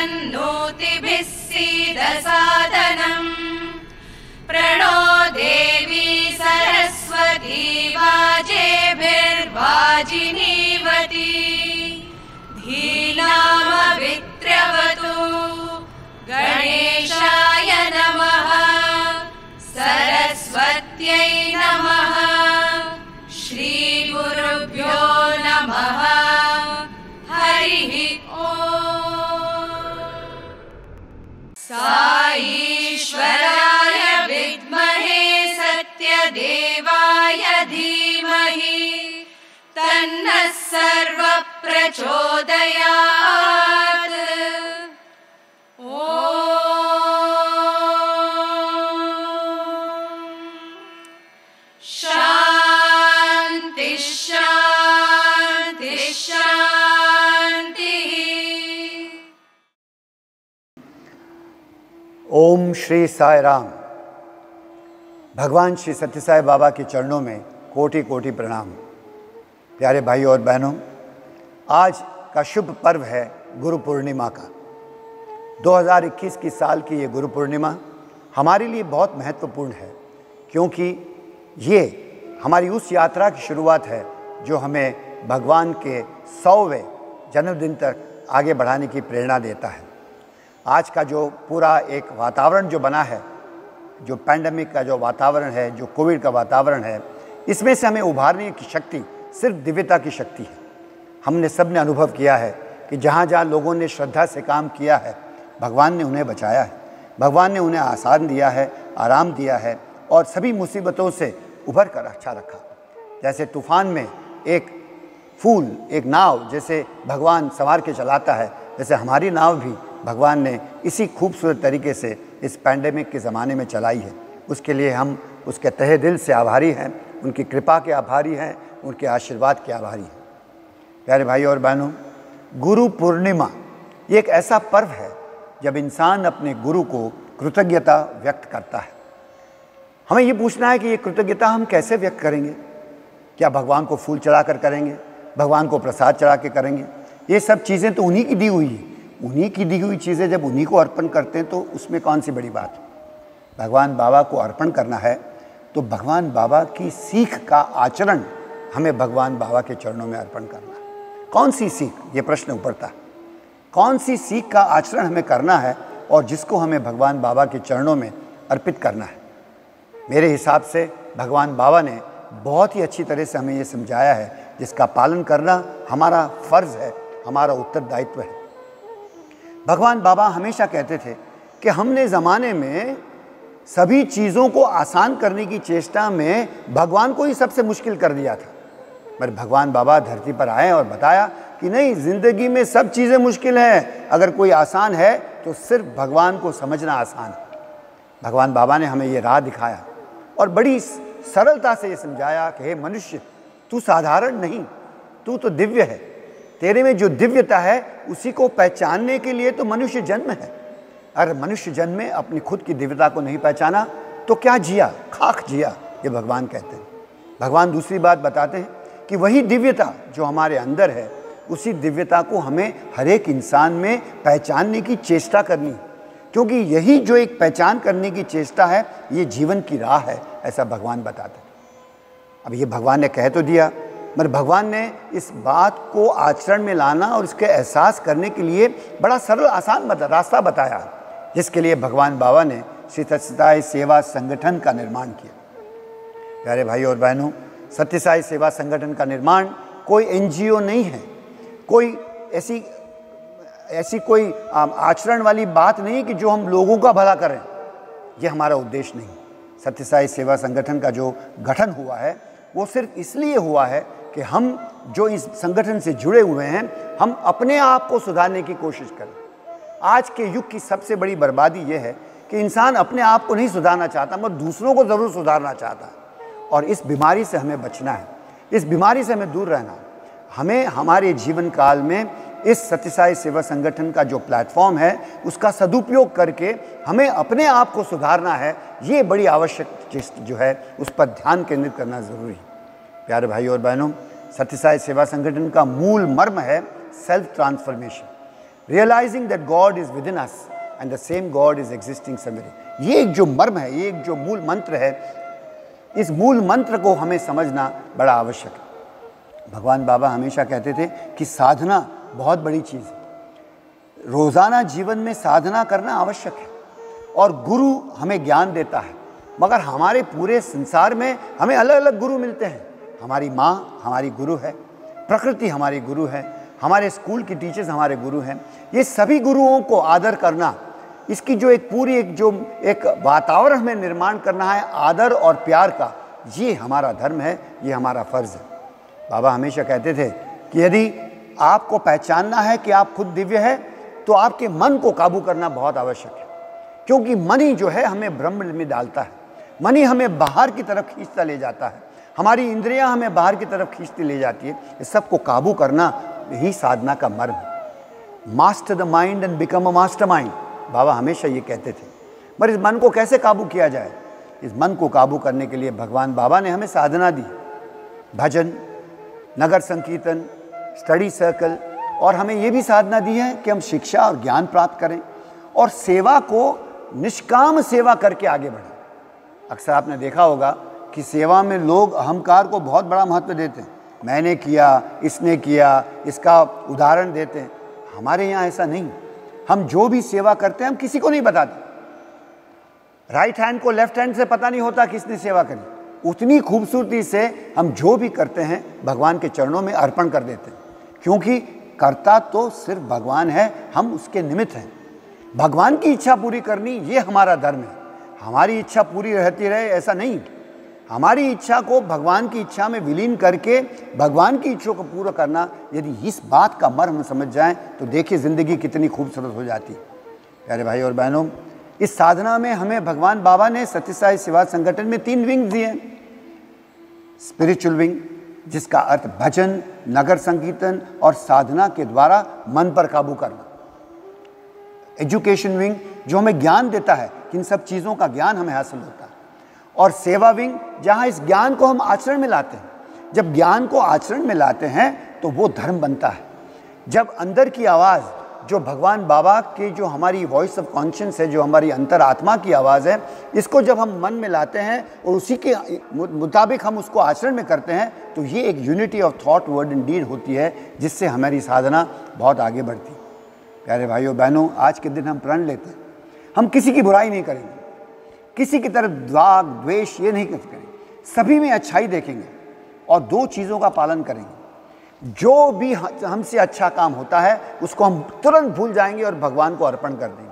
तन्नोतिभिः सीदसादनम् प्रणो देवी सरस्वती वाजेभिर्वाजिनीवती धीनामभित्र्यवतु गणेशाय नमः सरस्वत्यै नमः श्रीगुरुभ्यो नमः हरिः ओम् साईश्वराय विद्महे सत्यदेवाय धीमहि तन्नः सर्वः प्रचोदयात् शांति शांति शांति। ओम श्री साई राम। भगवान श्री सत्य साई बाबा के चरणों में कोटि कोटि प्रणाम। प्यारे भाइयों और बहनों, आज का शुभ पर्व है गुरु पूर्णिमा का। 2021 की साल की ये गुरु पूर्णिमा हमारे लिए बहुत महत्वपूर्ण है, क्योंकि ये हमारी उस यात्रा की शुरुआत है जो हमें भगवान के 100वें जन्मदिन तक आगे बढ़ाने की प्रेरणा देता है। आज का जो पूरा एक वातावरण जो बना है, जो पैंडेमिक का जो वातावरण है, जो कोविड का वातावरण है, इसमें से हमें उभारने की शक्ति सिर्फ दिव्यता की शक्ति है। हमने सब ने अनुभव किया है कि जहाँ जहाँ लोगों ने श्रद्धा से काम किया है, भगवान ने उन्हें बचाया है, भगवान ने उन्हें आसान दिया है, आराम दिया है और सभी मुसीबतों से उभर कर अच्छा रखा। जैसे तूफान में एक फूल, एक नाव जैसे भगवान संवार के चलाता है, जैसे हमारी नाव भी भगवान ने इसी खूबसूरत तरीके से इस पैंडेमिक के ज़माने में चलाई है। उसके लिए हम उसके तहे दिल से आभारी हैं, उनकी कृपा के आभारी हैं, उनके आशीर्वाद के आभारी हैं। प्यारे भाइयों और बहनों, गुरु पूर्णिमा ये एक ऐसा पर्व है जब इंसान अपने गुरु को कृतज्ञता व्यक्त करता है। हमें ये पूछना है कि ये कृतज्ञता हम कैसे व्यक्त करेंगे। क्या भगवान को फूल चढ़ा कर करेंगे, भगवान को प्रसाद चढ़ा के करेंगे? ये सब चीज़ें तो उन्हीं की दी हुई है। उन्हीं की दी हुई चीज़ें जब उन्हीं को अर्पण करते हैं तो उसमें कौन सी बड़ी बात है। भगवान बाबा को अर्पण करना है तो भगवान बाबा की सीख का आचरण हमें भगवान बाबा के चरणों में अर्पण करना है। कौन सी सीख, ये प्रश्न उभरता है। कौन सी सीख का आचरण हमें करना है और जिसको हमें भगवान बाबा के चरणों में अर्पित करना है। मेरे हिसाब से भगवान बाबा ने बहुत ही अच्छी तरह से हमें ये समझाया है, जिसका पालन करना हमारा फ़र्ज़ है, हमारा उत्तरदायित्व है। भगवान बाबा हमेशा कहते थे कि हमने ज़माने में सभी चीज़ों को आसान करने की चेष्टा में भगवान को ही सबसे मुश्किल कर दिया था। पर भगवान बाबा धरती पर आए और बताया कि नहीं, ज़िंदगी में सब चीज़ें मुश्किल हैं, अगर कोई आसान है तो सिर्फ भगवान को समझना आसान है। भगवान बाबा ने हमें ये राह दिखाया और बड़ी सरलता से ये समझाया कि हे मनुष्य, तू साधारण नहीं, तू तो दिव्य है। तेरे में जो दिव्यता है उसी को पहचानने के लिए तो मनुष्य जन्म है। अगर मनुष्य जन्म में अपनी खुद की दिव्यता को नहीं पहचाना तो क्या जिया, खाक जिया, ये भगवान कहते हैं। भगवान दूसरी बात बताते हैं कि वही दिव्यता जो हमारे अंदर है, उसी दिव्यता को हमें हर एक इंसान में पहचानने की चेष्टा करनी, क्योंकि यही जो एक पहचान करने की चेष्टा है, ये जीवन की राह है, ऐसा भगवान बताते हैं। अब ये भगवान ने कह तो दिया, मगर भगवान ने इस बात को आचरण में लाना और इसके एहसास करने के लिए बड़ा सरल आसान रास्ता बताया, जिसके लिए भगवान बाबा ने श्री सत्य साई सेवा संगठन का निर्माण किया। प्यारे भाइयों और बहनों, सत्य साई सेवा संगठन का निर्माण कोई एनजीओ नहीं है, कोई ऐसी कोई आचरण वाली बात नहीं कि जो हम लोगों का भला करें। ये हमारा उद्देश्य नहीं। सत्य साई सेवा संगठन का जो गठन हुआ है वो सिर्फ इसलिए हुआ है कि हम जो इस संगठन से जुड़े हुए हैं, हम अपने आप को सुधारने की कोशिश करें। आज के युग की सबसे बड़ी बर्बादी ये है कि इंसान अपने आप को नहीं सुधारना चाहता, मगर दूसरों को ज़रूर सुधारना चाहता है। और इस बीमारी से हमें बचना है, इस बीमारी से हमें दूर रहना है। हमें हमारे जीवन काल में इस सत्य साई सेवा संगठन का जो प्लेटफॉर्म है, उसका सदुपयोग करके हमें अपने आप को सुधारना है। ये बड़ी आवश्यक चीज़ जो है, उस पर ध्यान केंद्रित करना ज़रूरी है। प्यारे भाइयों और बहनों, सत्य साई सेवा संगठन का मूल मर्म है self transformation. Realising that God is within us and the same God is existing somewhere. ये एक जो मर्म है, ये एक जो मूल मंत्र है, इस मूल मंत्र को हमें समझना बड़ा आवश्यक है। भगवान बाबा हमेशा कहते थे कि साधना बहुत बड़ी चीज़ है, रोज़ाना जीवन में साधना करना आवश्यक है, और गुरु हमें ज्ञान देता है। मगर हमारे पूरे संसार में हमें अलग अलग गुरु मिलते हैं। हमारी माँ हमारी गुरु है, प्रकृति हमारी गुरु है, हमारे स्कूल की टीचर्स हमारे गुरु हैं। ये सभी गुरुओं को आदर करना, इसकी जो एक पूरी एक वातावरण हमें निर्माण करना है आदर और प्यार का, ये हमारा धर्म है, ये हमारा फ़र्ज़ है। बाबा हमेशा कहते थे कि यदि आपको पहचानना है कि आप खुद दिव्य है, तो आपके मन को काबू करना बहुत आवश्यक है, क्योंकि मन ही जो है हमें ब्रह्म में डालता है, मन ही हमें बाहर की तरफ खींचता ले जाता है, हमारी इंद्रियां हमें बाहर की तरफ खींचती ले जाती है। इस सब को काबू करना ही साधना का मर्म है। Master the mind and become a master mind, बाबा हमेशा ये कहते थे। पर इस मन को कैसे काबू किया जाए? इस मन को काबू करने के लिए भगवान बाबा ने हमें साधना दी, भजन, नगर संकीर्तन, स्टडी सर्कल, और हमें ये भी साधना दी है कि हम शिक्षा और ज्ञान प्राप्त करें और सेवा को, निष्काम सेवा करके आगे बढ़ें। अक्सर आपने देखा होगा कि सेवा में लोग अहंकार को बहुत बड़ा महत्व देते हैं। मैंने किया, इसने किया, इसका उदाहरण देते हैं। हमारे यहाँ ऐसा नहीं। हम जो भी सेवा करते हैं हम किसी को नहीं बताते। राइट हैंड को लेफ्ट हैंड से पता नहीं होता किसने सेवा करी। उतनी खूबसूरती से हम जो भी करते हैं भगवान के चरणों में अर्पण कर देते हैं, क्योंकि करता तो सिर्फ भगवान है, हम उसके निमित्त हैं। भगवान की इच्छा पूरी करनी ये हमारा धर्म है। हमारी इच्छा पूरी रहती रहे ऐसा नहीं। हमारी इच्छा को भगवान की इच्छा में विलीन करके भगवान की इच्छा को पूरा करना, यदि इस बात का मर्म समझ जाएं तो देखिए ज़िंदगी कितनी खूबसूरत हो जाती है। प्यारे भाई और बहनों, इस साधना में हमें भगवान बाबा ने सत्य साई सेवा संगठन में 3 विंग्स दिए हैं। स्पिरिचुअल विंग, जिसका अर्थ भजन, नगर संकीर्तन और साधना के द्वारा मन पर काबू करना। एजुकेशन विंग, जो हमें ज्ञान देता है, इन सब चीज़ों का ज्ञान हमें हासिल होता है। और सेवा विंग, जहाँ इस ज्ञान को हम आचरण में लाते हैं। जब ज्ञान को आचरण में लाते हैं तो वो धर्म बनता है। जब अंदर की आवाज़, जो भगवान बाबा के, जो हमारी वॉइस ऑफ कॉन्शियंस है, जो हमारी अंतरात्मा की आवाज़ है, इसको जब हम मन में लाते हैं और उसी के मुताबिक हम उसको आचरण में करते हैं, तो ये एक unity of thought, word and deed होती है, जिससे हमारी साधना बहुत आगे बढ़ती है। प्यारे भाइयों बहनों, आज के दिन हम प्रण लेते हैं, हम किसी की बुराई नहीं करेंगे, किसी की तरफ राग द्वेष ये नहीं करेंगे, सभी में अच्छाई देखेंगे और 2 चीज़ों का पालन करेंगे। जो भी हमसे अच्छा काम होता है उसको हम तुरंत भूल जाएंगे और भगवान को अर्पण कर देंगे,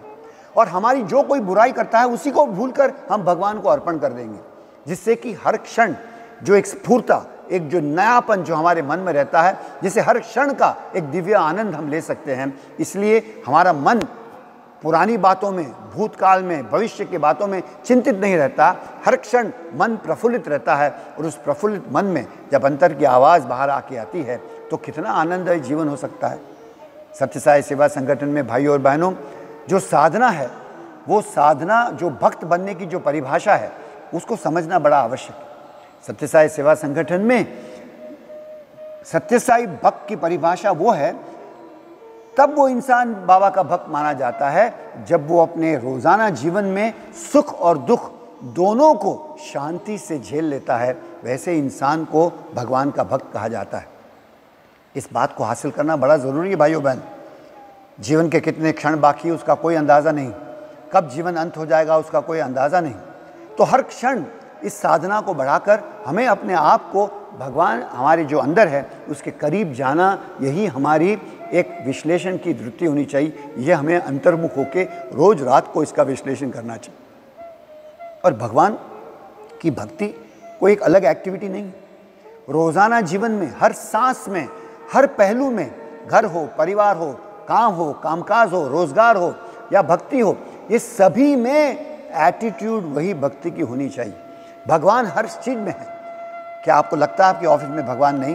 और हमारी जो कोई बुराई करता है उसी को भूलकर हम भगवान को अर्पण कर देंगे, जिससे कि हर क्षण जो एक स्फूर्ता, एक जो नयापन जो हमारे मन में रहता है, जिसे हर क्षण का एक दिव्य आनंद हम ले सकते हैं। इसलिए हमारा मन पुरानी बातों में, भूतकाल में, भविष्य की बातों में चिंतित नहीं रहता। हर क्षण मन प्रफुल्लित रहता है, और उस प्रफुल्लित मन में जब अंतर की आवाज़ बाहर आके आती है तो कितना आनंदमय जीवन हो सकता है। सत्य साई सेवा संगठन में भाइयों और बहनों, जो साधना है, वो साधना, जो भक्त बनने की जो परिभाषा है, उसको समझना बड़ा आवश्यक है। सत्य साई सेवा संगठन में सत्य साई भक्त की परिभाषा वो है, तब वो इंसान बाबा का भक्त माना जाता है जब वो अपने रोज़ाना जीवन में सुख और दुख दोनों को शांति से झेल लेता है। वैसे इंसान को भगवान का भक्त कहा जाता है। इस बात को हासिल करना बड़ा ज़रूरी है भाइयों बहन। जीवन के कितने क्षण बाकी है उसका कोई अंदाज़ा नहीं, कब जीवन अंत हो जाएगा उसका कोई अंदाज़ा नहीं। तो हर क्षण इस साधना को बढ़ाकर हमें अपने आप को भगवान हमारे जो अंदर है उसके करीब जाना, यही हमारी एक विश्लेषण की वृत्ति होनी चाहिए। यह हमें अंतर्मुख होकर रोज़ रात को इसका विश्लेषण करना चाहिए। और भगवान की भक्ति कोई एक अलग एक्टिविटी नहीं, रोज़ाना जीवन में, हर सांस में, हर पहलू में, घर हो, परिवार हो, काम हो, कामकाज हो, रोज़गार हो या भक्ति हो, ये सभी में एटीट्यूड वही भक्ति की होनी चाहिए। भगवान हर चीज़ में है। क्या आपको लगता है आपके ऑफिस में भगवान नहीं?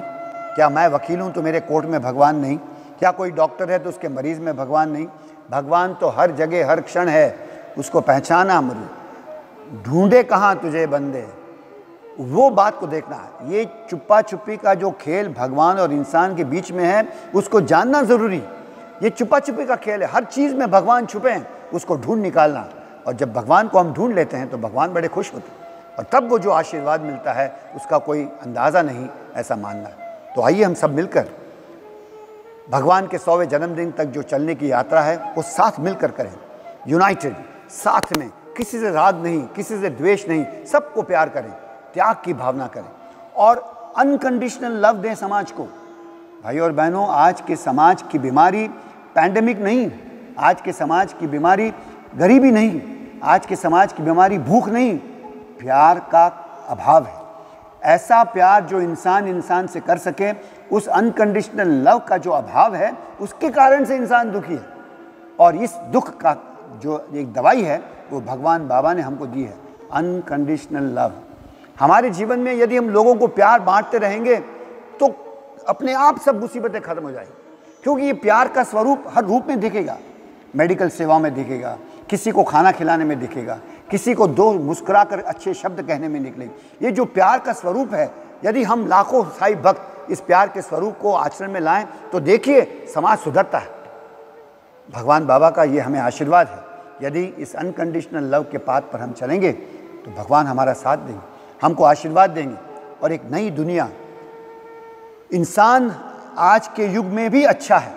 क्या मैं वकील हूँ तो मेरे कोर्ट में भगवान नहीं? क्या कोई डॉक्टर है तो उसके मरीज़ में भगवान नहीं? भगवान तो हर जगह हर क्षण है। उसको पहचाना, ढूंढे कहाँ तुझे बंदे, वो बात को देखना है। ये चुप्पा चुप्पी का जो खेल भगवान और इंसान के बीच में है उसको जानना ज़रूरी। ये छुपा छुपी का खेल है, हर चीज़ में भगवान छुपे हैं, उसको ढूंढ निकालना। और जब भगवान को हम ढूंढ लेते हैं तो भगवान बड़े खुश होते हैं, और तब वो जो आशीर्वाद मिलता है उसका कोई अंदाज़ा नहीं, ऐसा मानना है। तो आइए हम सब मिलकर भगवान के 100वें जन्मदिन तक जो चलने की यात्रा है वो साथ मिलकर करें, यूनाइटेड, साथ में, किसी से राग नहीं, किसी से द्वेष नहीं, सबको प्यार करें, त्याग की भावना करें और अनकंडीशनल लव दें समाज को। भाई और बहनों, आज के समाज की बीमारी पैंडेमिक नहीं, आज के समाज की बीमारी गरीबी नहीं, आज के समाज की बीमारी भूख नहीं, प्यार का अभाव है। ऐसा प्यार जो इंसान इंसान से कर सके, उस अनकंडीशनल लव का जो अभाव है, उसके कारण से इंसान दुखी है। और इस दुख का जो एक दवाई है वो भगवान बाबा ने हमको दी है, अनकंडीशनल लव। हमारे जीवन में यदि हम लोगों को प्यार बांटते रहेंगे तो अपने आप सब मुसीबतें खत्म हो जाएंगी, क्योंकि ये प्यार का स्वरूप हर रूप में दिखेगा। मेडिकल सेवा में दिखेगा, किसी को खाना खिलाने में दिखेगा, किसी को दो मुस्कुराकर अच्छे शब्द कहने में निकलेगी। ये जो प्यार का स्वरूप है, यदि हम लाखों साईं भक्त इस प्यार के स्वरूप को आचरण में लाएं तो देखिए समाज सुधरता है। भगवान बाबा का ये हमें आशीर्वाद है। यदि इस अनकंडीशनल लव के पाथ पर हम चलेंगे तो भगवान हमारा साथ देंगे, हमको आशीर्वाद देंगे और एक नई दुनिया। इंसान आज के युग में भी अच्छा है,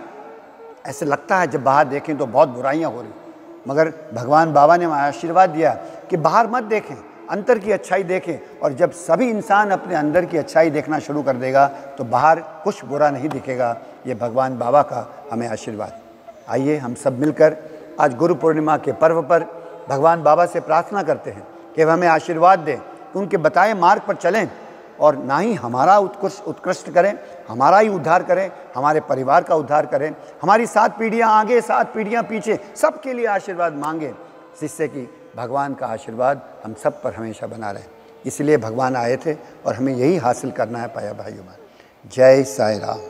ऐसे लगता है जब बाहर देखें तो बहुत बुराइयां हो रही, मगर भगवान बाबा ने हमें आशीर्वाद दिया कि बाहर मत देखें, अंदर की अच्छाई देखें। और जब सभी इंसान अपने अंदर की अच्छाई देखना शुरू कर देगा तो बाहर कुछ बुरा नहीं दिखेगा। ये भगवान बाबा का हमें आशीर्वाद। आइए हम सब मिलकर आज गुरु पूर्णिमा के पर्व पर भगवान बाबा से प्रार्थना करते हैं कि वह हमें आशीर्वाद दें, उनके बताए मार्ग पर चलें और ना ही हमारा उत्कृष्ट करें, हमारा ही उद्धार करें, हमारे परिवार का उद्धार करें, हमारी 7 पीढ़ियाँ आगे 7 पीढ़ियाँ पीछे, सबके लिए आशीर्वाद मांगें, जिससे कि भगवान का आशीर्वाद हम सब पर हमेशा बना रहे। इसलिए भगवान आए थे और हमें यही हासिल करना है पाया भाइयों बहन। जय साई राम।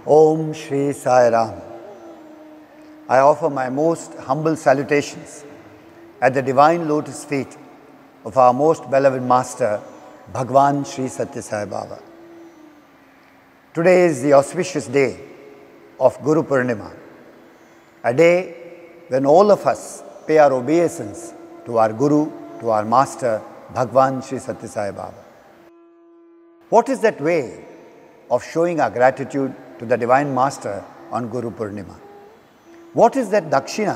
ओम Shri Sai Ram. I offer my most humble salutations at the divine lotus feet of our most beloved master, Bhagwan Sri Satya Sai Baba. Today is the auspicious day of Guru Purnima, a day when all of us pay our obeisance to our Guru, to our master, Bhagwan Sri Satya Sai Baba. What is that way of showing our gratitude to the divine master on Guru Purnima? What is that dakshina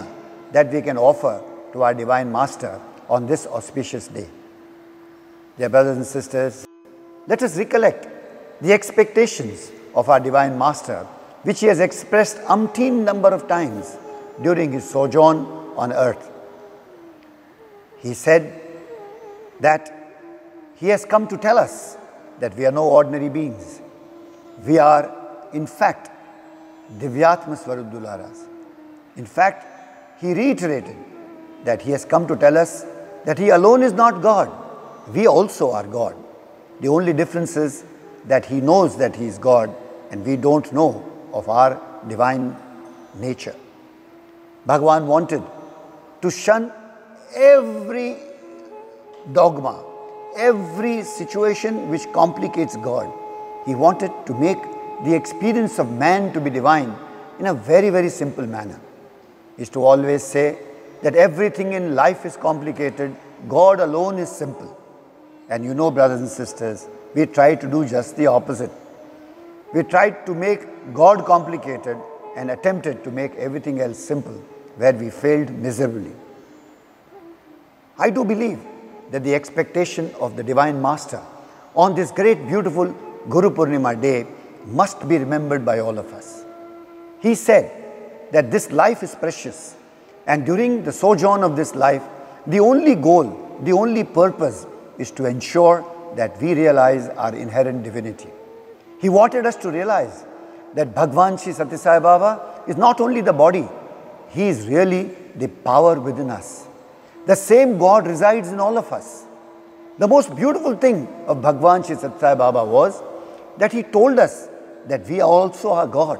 that we can offer to our divine master on this auspicious day? Dear brothers and sisters, let us recollect the expectations of our divine master, which he has expressed umpteen number of times during his sojourn on earth. He said that he has come to tell us that we are no ordinary beings. We are, in fact, Divyatma Swaruddularas. In fact, he reiterated that he has come to tell us that he alone is not God. We also are God. The only difference is that he knows that he is God and we don't know of our divine nature. Bhagavan wanted to shun every dogma, every situation which complicates God. He wanted to make the experience of man to be divine in a very, very simple manner. Is to always say that everything in life is complicated, God alone is simple. And you know, brothers and sisters, we try to do just the opposite. We tried to make God complicated and attempted to make everything else simple, where we failed miserably. I do believe that the expectation of the Divine Master on this great beautiful Guru Purnima day must be remembered by all of us. He said that this life is precious, and during the sojourn of this life, the only goal, the only purpose is to ensure that we realize our inherent divinity. He wanted us to realize that Bhagwan Sri Satya Sai Baba is not only the body, he is really the power within us. The same God resides in all of us. The most beautiful thing of Bhagwan Sri Satya Sai Baba was that he told us that we also are God,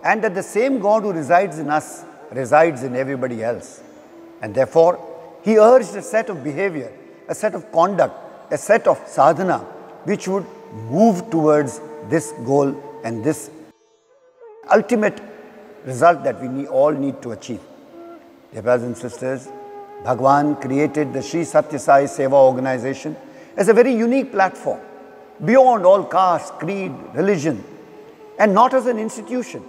and that the same God who resides in us resides in everybody else. And therefore, he urged a set of behavior, a set of conduct, a set of sadhana which would move towards this goal and this ultimate result that we all need to achieve. Dear brothers and sisters, Bhagwan created the Sri Satya Sai Seva organization as a very unique platform, beyond all caste, creed, religion, and not as an institution,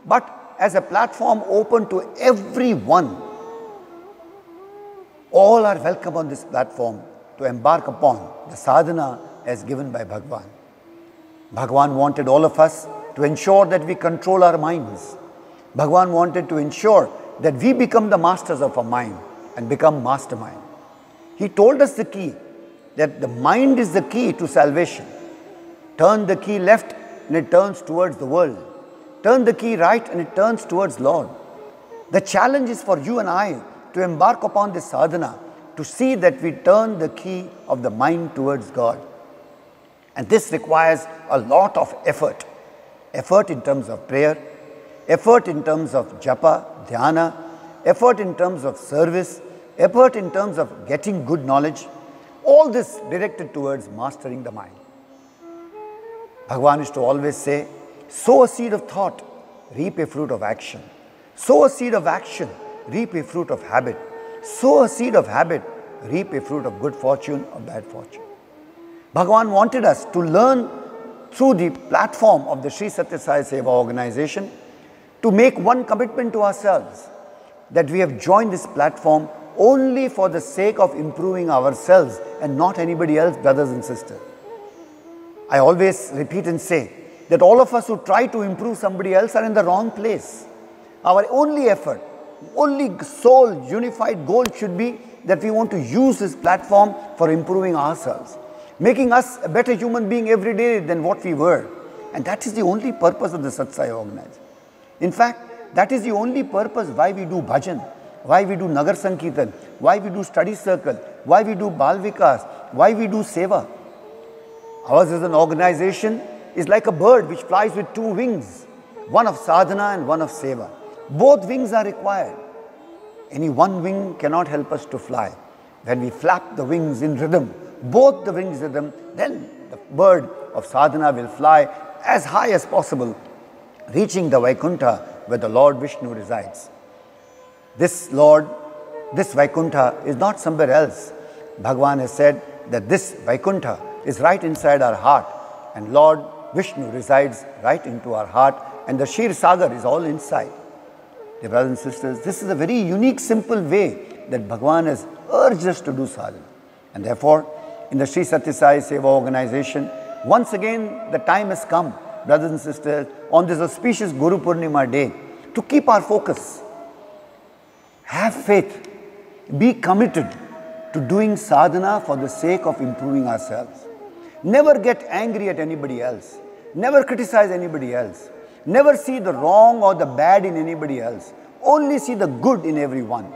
but as a platform open to everyone. All are welcome on this platform to embark upon the sadhana as given by Bhagwan. Bhagwan wanted all of us to ensure that we control our minds. Bhagwan wanted to ensure that we become the masters of our mind and become mastermind. He told us the key, that the mind is the key to salvation. Turn the key left and it turns towards the world. Turn the key right and it turns towards Lord. The challenge is for you and I to embark upon this sadhana, to see that we turn the key of the mind towards God. And this requires a lot of effort. Effort in terms of prayer, effort in terms of japa, dhyana, effort in terms of service, effort in terms of getting good knowledge. All this directed towards mastering the mind. Bhagwan used to always say, sow a seed of thought, reap a fruit of action. Sow a seed of action, reap a fruit of habit. Sow a seed of habit, reap a fruit of good fortune or bad fortune. Bhagwan wanted us to learn through the platform of the Sri Satya Sai Seva organization to make one commitment to ourselves, that we have joined this platform only for the sake of improving ourselves and not anybody else, brothers and sisters. I always repeat and say that all of us who try to improve somebody else are in the wrong place. Our only effort, only sole unified goal should be that we want to use this platform for improving ourselves, making us a better human being every day than what we were. And that is the only purpose of the Satsai organization. In fact, that is the only purpose why we do bhajan, why we do Nagar Sankirtan, why we do study circle, why we do Bal Vikas, why we do seva. Ours as an organization is like a bird which flies with two wings, one of sadhana and one of seva. Both wings are required. Any one wing cannot help us to fly. When we flap the wings in rhythm, both the wings rhythm, then the bird of sadhana will fly as high as possible, reaching the Vaikuntha where the Lord Vishnu resides. This Lord, this Vaikuntha is not somewhere else. Bhagwan has said that this Vaikuntha is right inside our heart, and Lord Vishnu resides right into our heart, and the Kshir Sagar is all inside. Dear brothers and sisters, this is a very unique, simple way that Bhagwan has urged us to do sadhana. And therefore, in the Sri Satya Sai Seva organization, once again the time has come, brothers and sisters, on this auspicious Guru Purnima day, to keep our focus. Have faith. Be committed to doing sadhana for the sake of improving ourselves. Never get angry at anybody else. Never criticize anybody else. Never see the wrong or the bad in anybody else. Only see the good in everyone.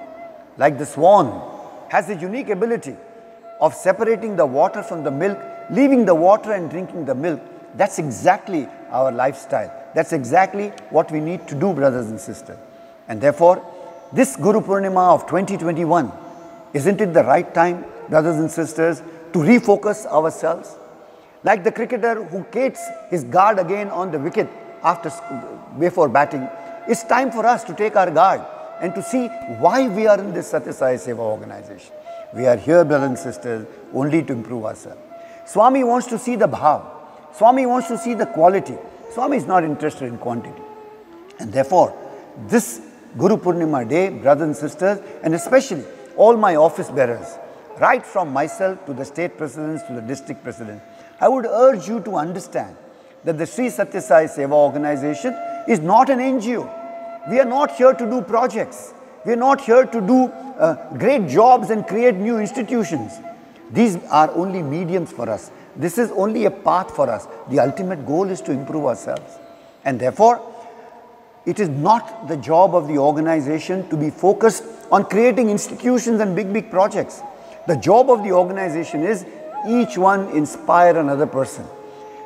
Like the swan has the unique ability of separating the water from the milk, leaving the water and drinking the milk. That's exactly our lifestyle. That's exactly what we need to do, brothers and sisters. And therefore, this Guru Purnima of 2021, isn't it the right time, brothers and sisters, to refocus ourselves? Like the cricketer who gates his guard again on the wicket before batting, it's time for us to take our guard and to see why we are in this Satya Sai Seva organization. We are here, brothers and sisters, only to improve ourselves. Swami wants to see the bhav. Swami wants to see the quality. Swami is not interested in quantity. And therefore, this Guru Purnima day, brothers and sisters, and especially all my office bearers, right from myself to the state presidents to the district presidents, I would urge you to understand that the Sri Satya Sai Seva organization is not an NGO. We are not here to do projects. We are not here to do great jobs and create new institutions. These are only mediums for us. This is only a path for us. The ultimate goal is to improve ourselves. And therefore, it is not the job of the organization to be focused on creating institutions and big projects. The job of the organization is each one inspire another person.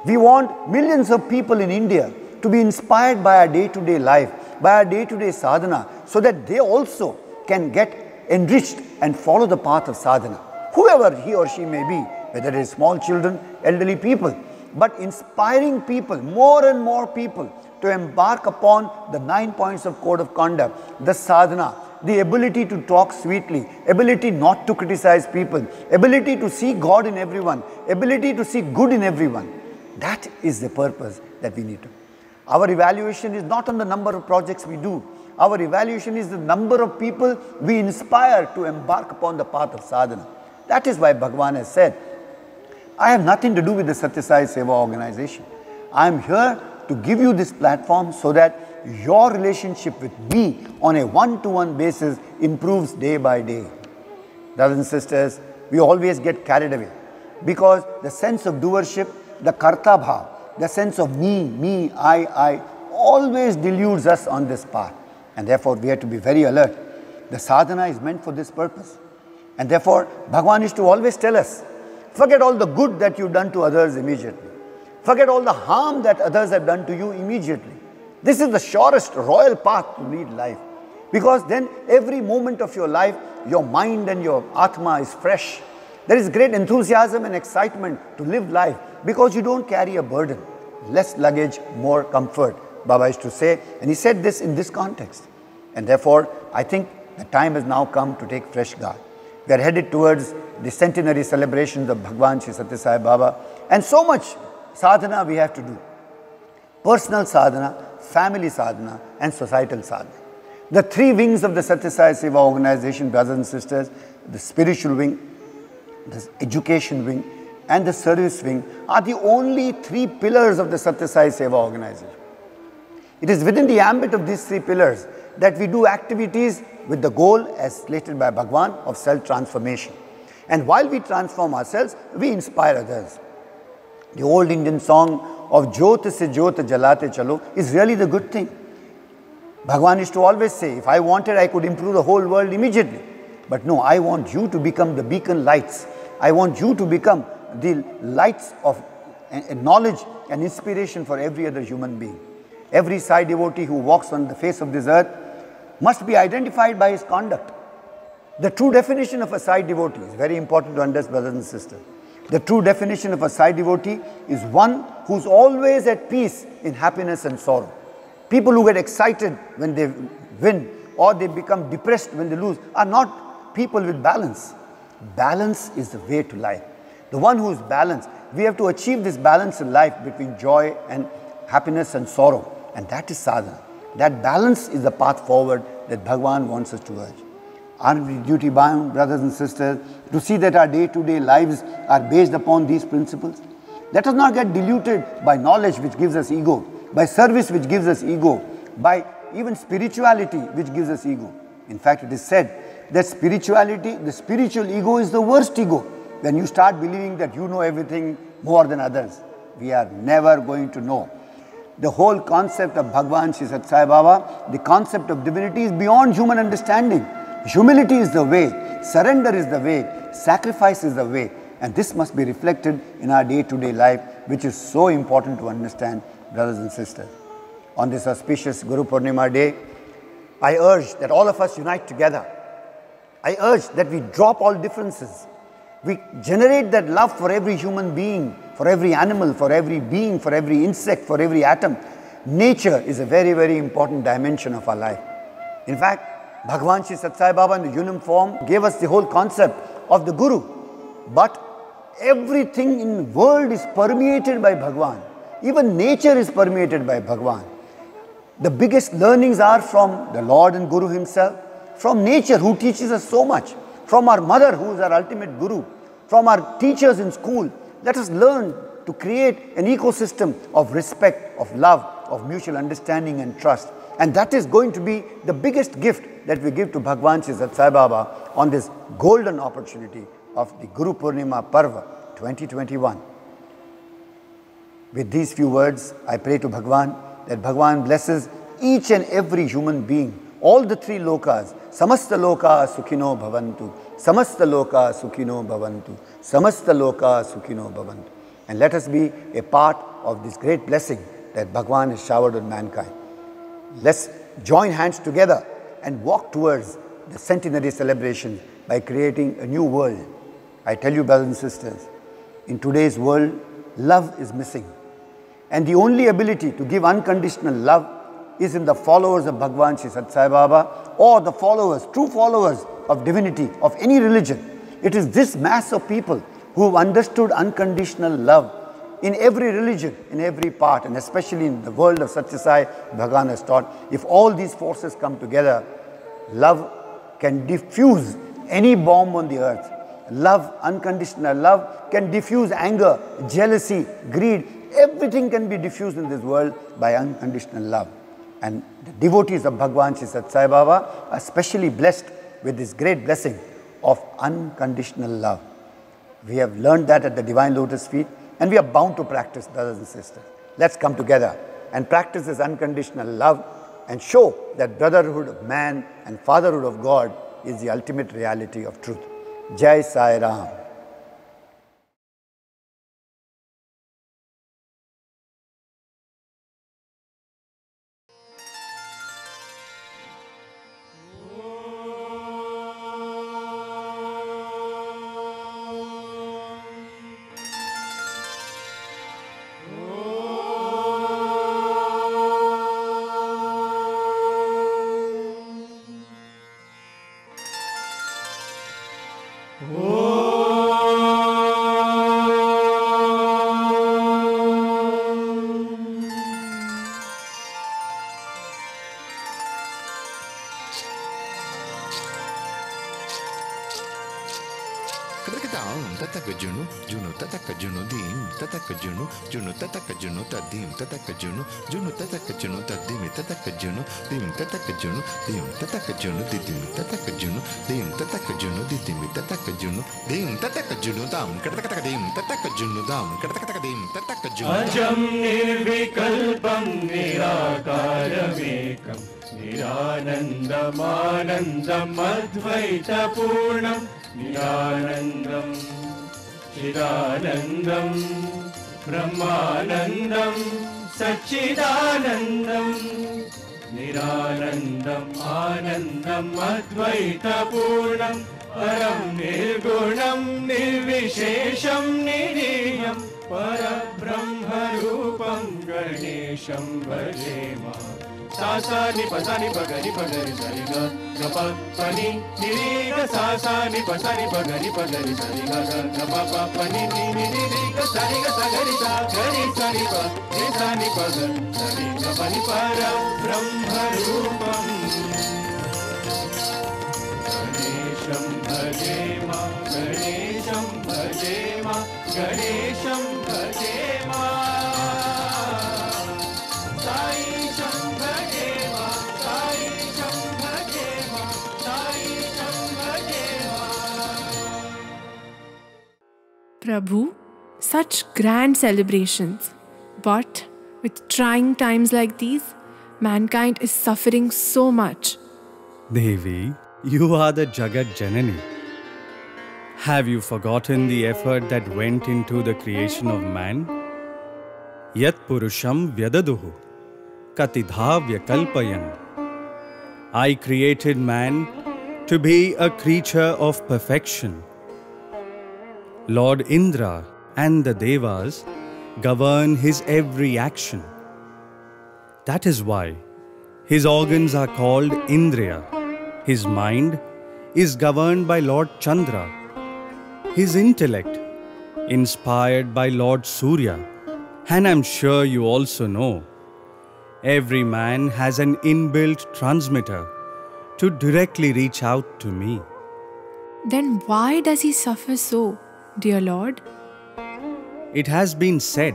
We want millions of people in India to be inspired by our day-to-day life, by our day-to-day sadhana, so that they also can get enriched and follow the path of sadhana. Whoever he or she may be, whether it is small children, elderly people, but inspiring people, more and more people, to embark upon the 9 points of code of conduct, the sadhana, the ability to talk sweetly, ability not to criticize people, ability to see God in everyone, ability to see good in everyone. That is the purpose that we need to. Our evaluation is not on the number of projects we do. Our evaluation is the number of people we inspire to embark upon the path of sadhana. That is why Bhagavan has said, I have nothing to do with the Satya Sai Seva organization. I am here to give you this platform so that your relationship with me on a one-to-one basis improves day by day. Brothers and sisters, we always get carried away because the sense of doership, the karta bhav, the sense of me, I, always deludes us on this path. And therefore, we have to be very alert. The sadhana is meant for this purpose. And therefore, Bhagavan is to always tell us, forget all the good that you've done to others immediately. Forget all the harm that others have done to you immediately. This is the surest royal path to lead life. Because then every moment of your life, your mind and your atma is fresh. There is great enthusiasm and excitement to live life because you don't carry a burden. Less luggage, more comfort, Baba used to say. And he said this in this context. And therefore, I think the time has now come to take fresh guard. We are headed towards the centenary celebrations of Bhagwan Sri Satya Sai Baba. And so much sadhana we have to do. Personal sadhana, family sadhana, and societal sadhana. The three wings of the Satya Sai Seva organization, brothers and sisters, the spiritual wing, the education wing, and the service wing are the only three pillars of the Satya Sai Seva organization. It is within the ambit of these three pillars that we do activities with the goal, as stated by Bhagwan, of self-transformation. And while we transform ourselves, we inspire others. The old Indian song of Jyot se Jyot jalate chalo is really the good thing. Bhagwan used to always say, if I wanted, I could improve the whole world immediately. But no, I want you to become the beacon lights. I want you to become the lights of knowledge and inspiration for every other human being. Every Sai devotee who walks on the face of this earth must be identified by his conduct. The true definition of a Sai devotee is very important to understand, brothers and sisters. The true definition of a Sai devotee is one who's always at peace in happiness and sorrow. People who get excited when they win or they become depressed when they lose are not people with balance. Balance is the way to life. The one who is balanced, we have to achieve this balance in life between joy and happiness and sorrow. And that is sadhana. That balance is the path forward that Bhagavan wants us to urge. Aren't we duty bound, brothers and sisters, to see that our day-to-day lives are based upon these principles? Let us not get diluted by knowledge which gives us ego, by service which gives us ego, by even spirituality which gives us ego. In fact, it is said that spirituality, the spiritual ego is the worst ego. When you start believing that you know everything more than others, we are never going to know. The whole concept of Bhagwan Sri Satya Sai Baba, the concept of divinity is beyond human understanding. Humility is the way, surrender is the way, sacrifice is the way, and this must be reflected in our day-to-day life, which is so important to understand, brothers and sisters. On this auspicious Guru Purnima day, I urge that all of us unite together. I urge that we drop all differences. We generate that love for every human being, for every animal, for every being, for every insect, for every atom. Nature is a very, very important dimension of our life. In fact, Bhagwan Sri Satya Sai Baba in the Unum form gave us the whole concept of the Guru. But everything in the world is permeated by Bhagwan. Even nature is permeated by Bhagwan. The biggest learnings are from the Lord and Guru himself, from nature who teaches us so much, from our mother who is our ultimate Guru, from our teachers in school. Let us learn to create an ecosystem of respect, of love, of mutual understanding and trust. And that is going to be the biggest gift that we give to Bhagwan Sri Satya Sai Baba on this golden opportunity of the Guru Purnima Parva 2021. With these few words, I pray to Bhagwan that Bhagwan blesses each and every human being, all the three lokas, samasta loka sukhino bhavantu, samasta loka sukhino bhavantu, samasta loka sukhino bhavantu. And let us be a part of this great blessing that Bhagwan has showered on mankind. Let's join hands together and walk towards the centenary celebration by creating a new world. I tell you, brothers and sisters, in today's world, love is missing. And the only ability to give unconditional love is in the followers of Bhagwan Sri Sathya Sai Baba, or the followers, true followers of divinity, of any religion. It is this mass of people who have understood unconditional love in every religion, in every part, and especially in the world of Sathya Sai. Bhagavan has taught, if all these forces come together, love can diffuse any bomb on the earth. Love, unconditional love, can diffuse anger, jealousy, greed. Everything can be diffused in this world by unconditional love. And the devotees of Bhagwan Sri Sathya Sai Baba are specially blessed with this great blessing of unconditional love. We have learned that at the Divine Lotus feet, and we are bound to practice, brothers and sisters. Let's come together and practice this unconditional love and show that brotherhood of man and fatherhood of God is the ultimate reality of truth. Jai Sai Ram. अजं निर्विकल्पं निराकारमेकं निरानन्दमानन्दम् अद्वैतपूर्णं निरानन्दं चिदानन्दं ब्रह्मानन्दं सच्चिदानन्दं निरानन्दम् आनन्दम् अद्वैतपूर्णं परं निर्गुणं निर्विशेषं निरीयं परब्रह्मरूपं गणेशं भजेम। सासानि पसानि पगरि पगरि सरि ग प प नि रि ग सासानि पसानि पगरि पगरि सरि ग प प नि रि ग सरि ग सगरि सा गरि सरि प नि सानि पग सरि ग प नि परब्रह्मरूपं गणेशं भजेम गणेशं भजेम गणेशं भजेम साईशं भजेम साईशं भजेम साईशं भजेम। Prabhu, such grand celebrations, but with trying times like these, mankind is suffering so much. Devi, you are the Jagat Janani. Have you forgotten the effort that went into the creation of man? Yat Purusham Vyadaduhu Katidhavya Kalpayan. I created man to be a creature of perfection. Lord Indra and the Devas govern his every action. That is why his organs are called Indriya. His mind is governed by Lord Chandra. His intellect inspired by Lord Surya. And I'm sure you also know, every man has an inbuilt transmitter to directly reach out to me. Then why does he suffer so, dear Lord? It has been said,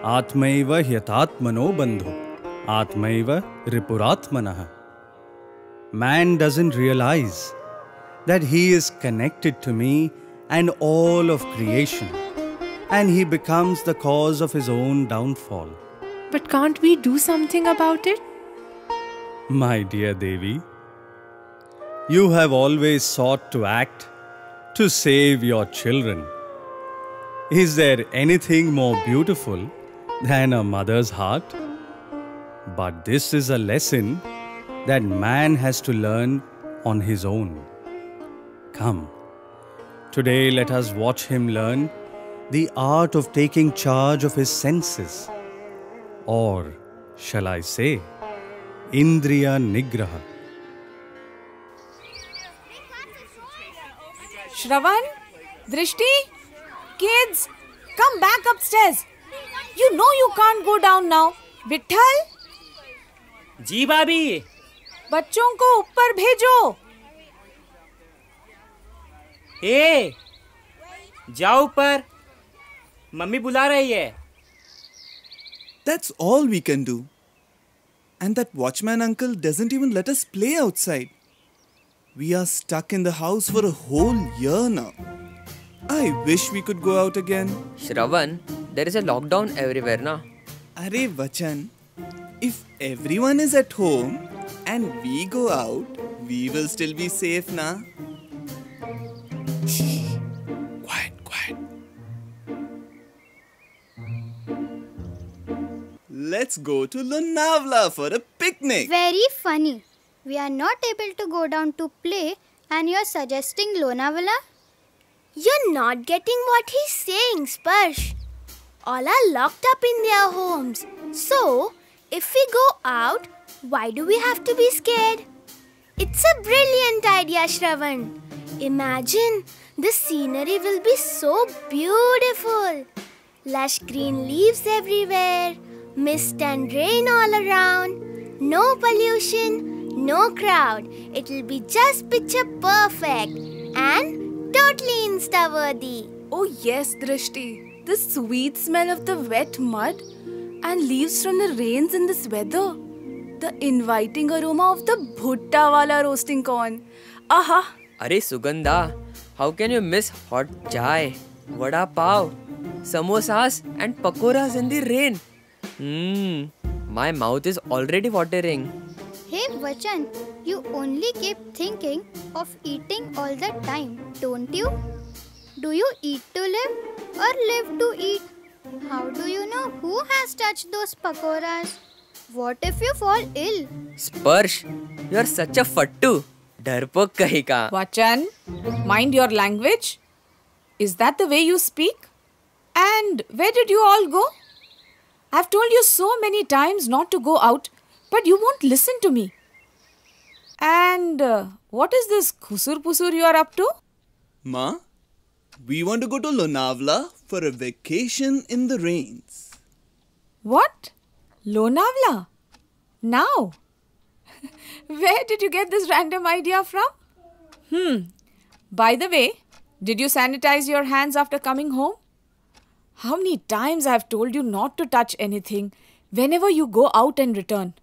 Atmaiva hyatatmano bandhu, Atmaiva ripuratmanaha. Man doesn't realize that he is connected to me and all of creation, and he becomes the cause of his own downfall. But can't we do something about it? My dear Devi, you have always sought to act to save your children. Is there anything more beautiful than a mother's heart? But this is a lesson that man has to learn on his own. Come, today let us watch him learn the art of taking charge of his senses. Or, shall I say, Indriya Nigraha. Shravan, Drishti, kids, come back upstairs. You know you can't go down now. Vitthal, जी भाभी. बच्चों को ऊपर भेजो. ए, जाओ ऊपर. Mummy बुला रही है. That's all we can do. And that watchman uncle doesn't even let us play outside. We are stuck in the house for a whole year now. I wish we could go out again. Shravan, there is a lockdown everywhere, na? Arey Vachan, if everyone is at home and we go out, we will still be safe, na? Shh. Quiet, quiet. Let's go to Lonavala for a picnic. Very funny. We are not able to go down to play and you're suggesting Lonavala? You're not getting what he's saying, Sparsh. All are locked up in their homes. So, if we go out, why do we have to be scared? It's a brilliant idea, Shravan. Imagine, the scenery will be so beautiful. Lush green leaves everywhere, mist and rain all around, no pollution, no crowd. It'll be just picture perfect and totally Insta-worthy. Oh yes, Drishti. The sweet smell of the wet mud and leaves from the rains in this weather. The inviting aroma of the bhutta wala roasting corn. Aha! Are Sugandha, how can you miss hot chai, vada pav, samosas and pakoras in the rain? My mouth is already watering. Hey Vachan, you only keep thinking of eating all the time, don't you? Do you eat to live or live to eat? How do you know who has touched those pakoras? What if you fall ill? Sparsh, you're such a fattu. Darpok kahi ka. Vachan, mind your language. Is that the way you speak? And where did you all go? I've told you so many times not to go out, but you won't listen to me. And what is this khusur-pusur you are up to? Ma, we want to go to Lonavala for a vacation in the rains. What? Lonavala? Now? Where did you get this random idea from? By the way, did you sanitize your hands after coming home? How many times I have told you not to touch anything whenever you go out and return?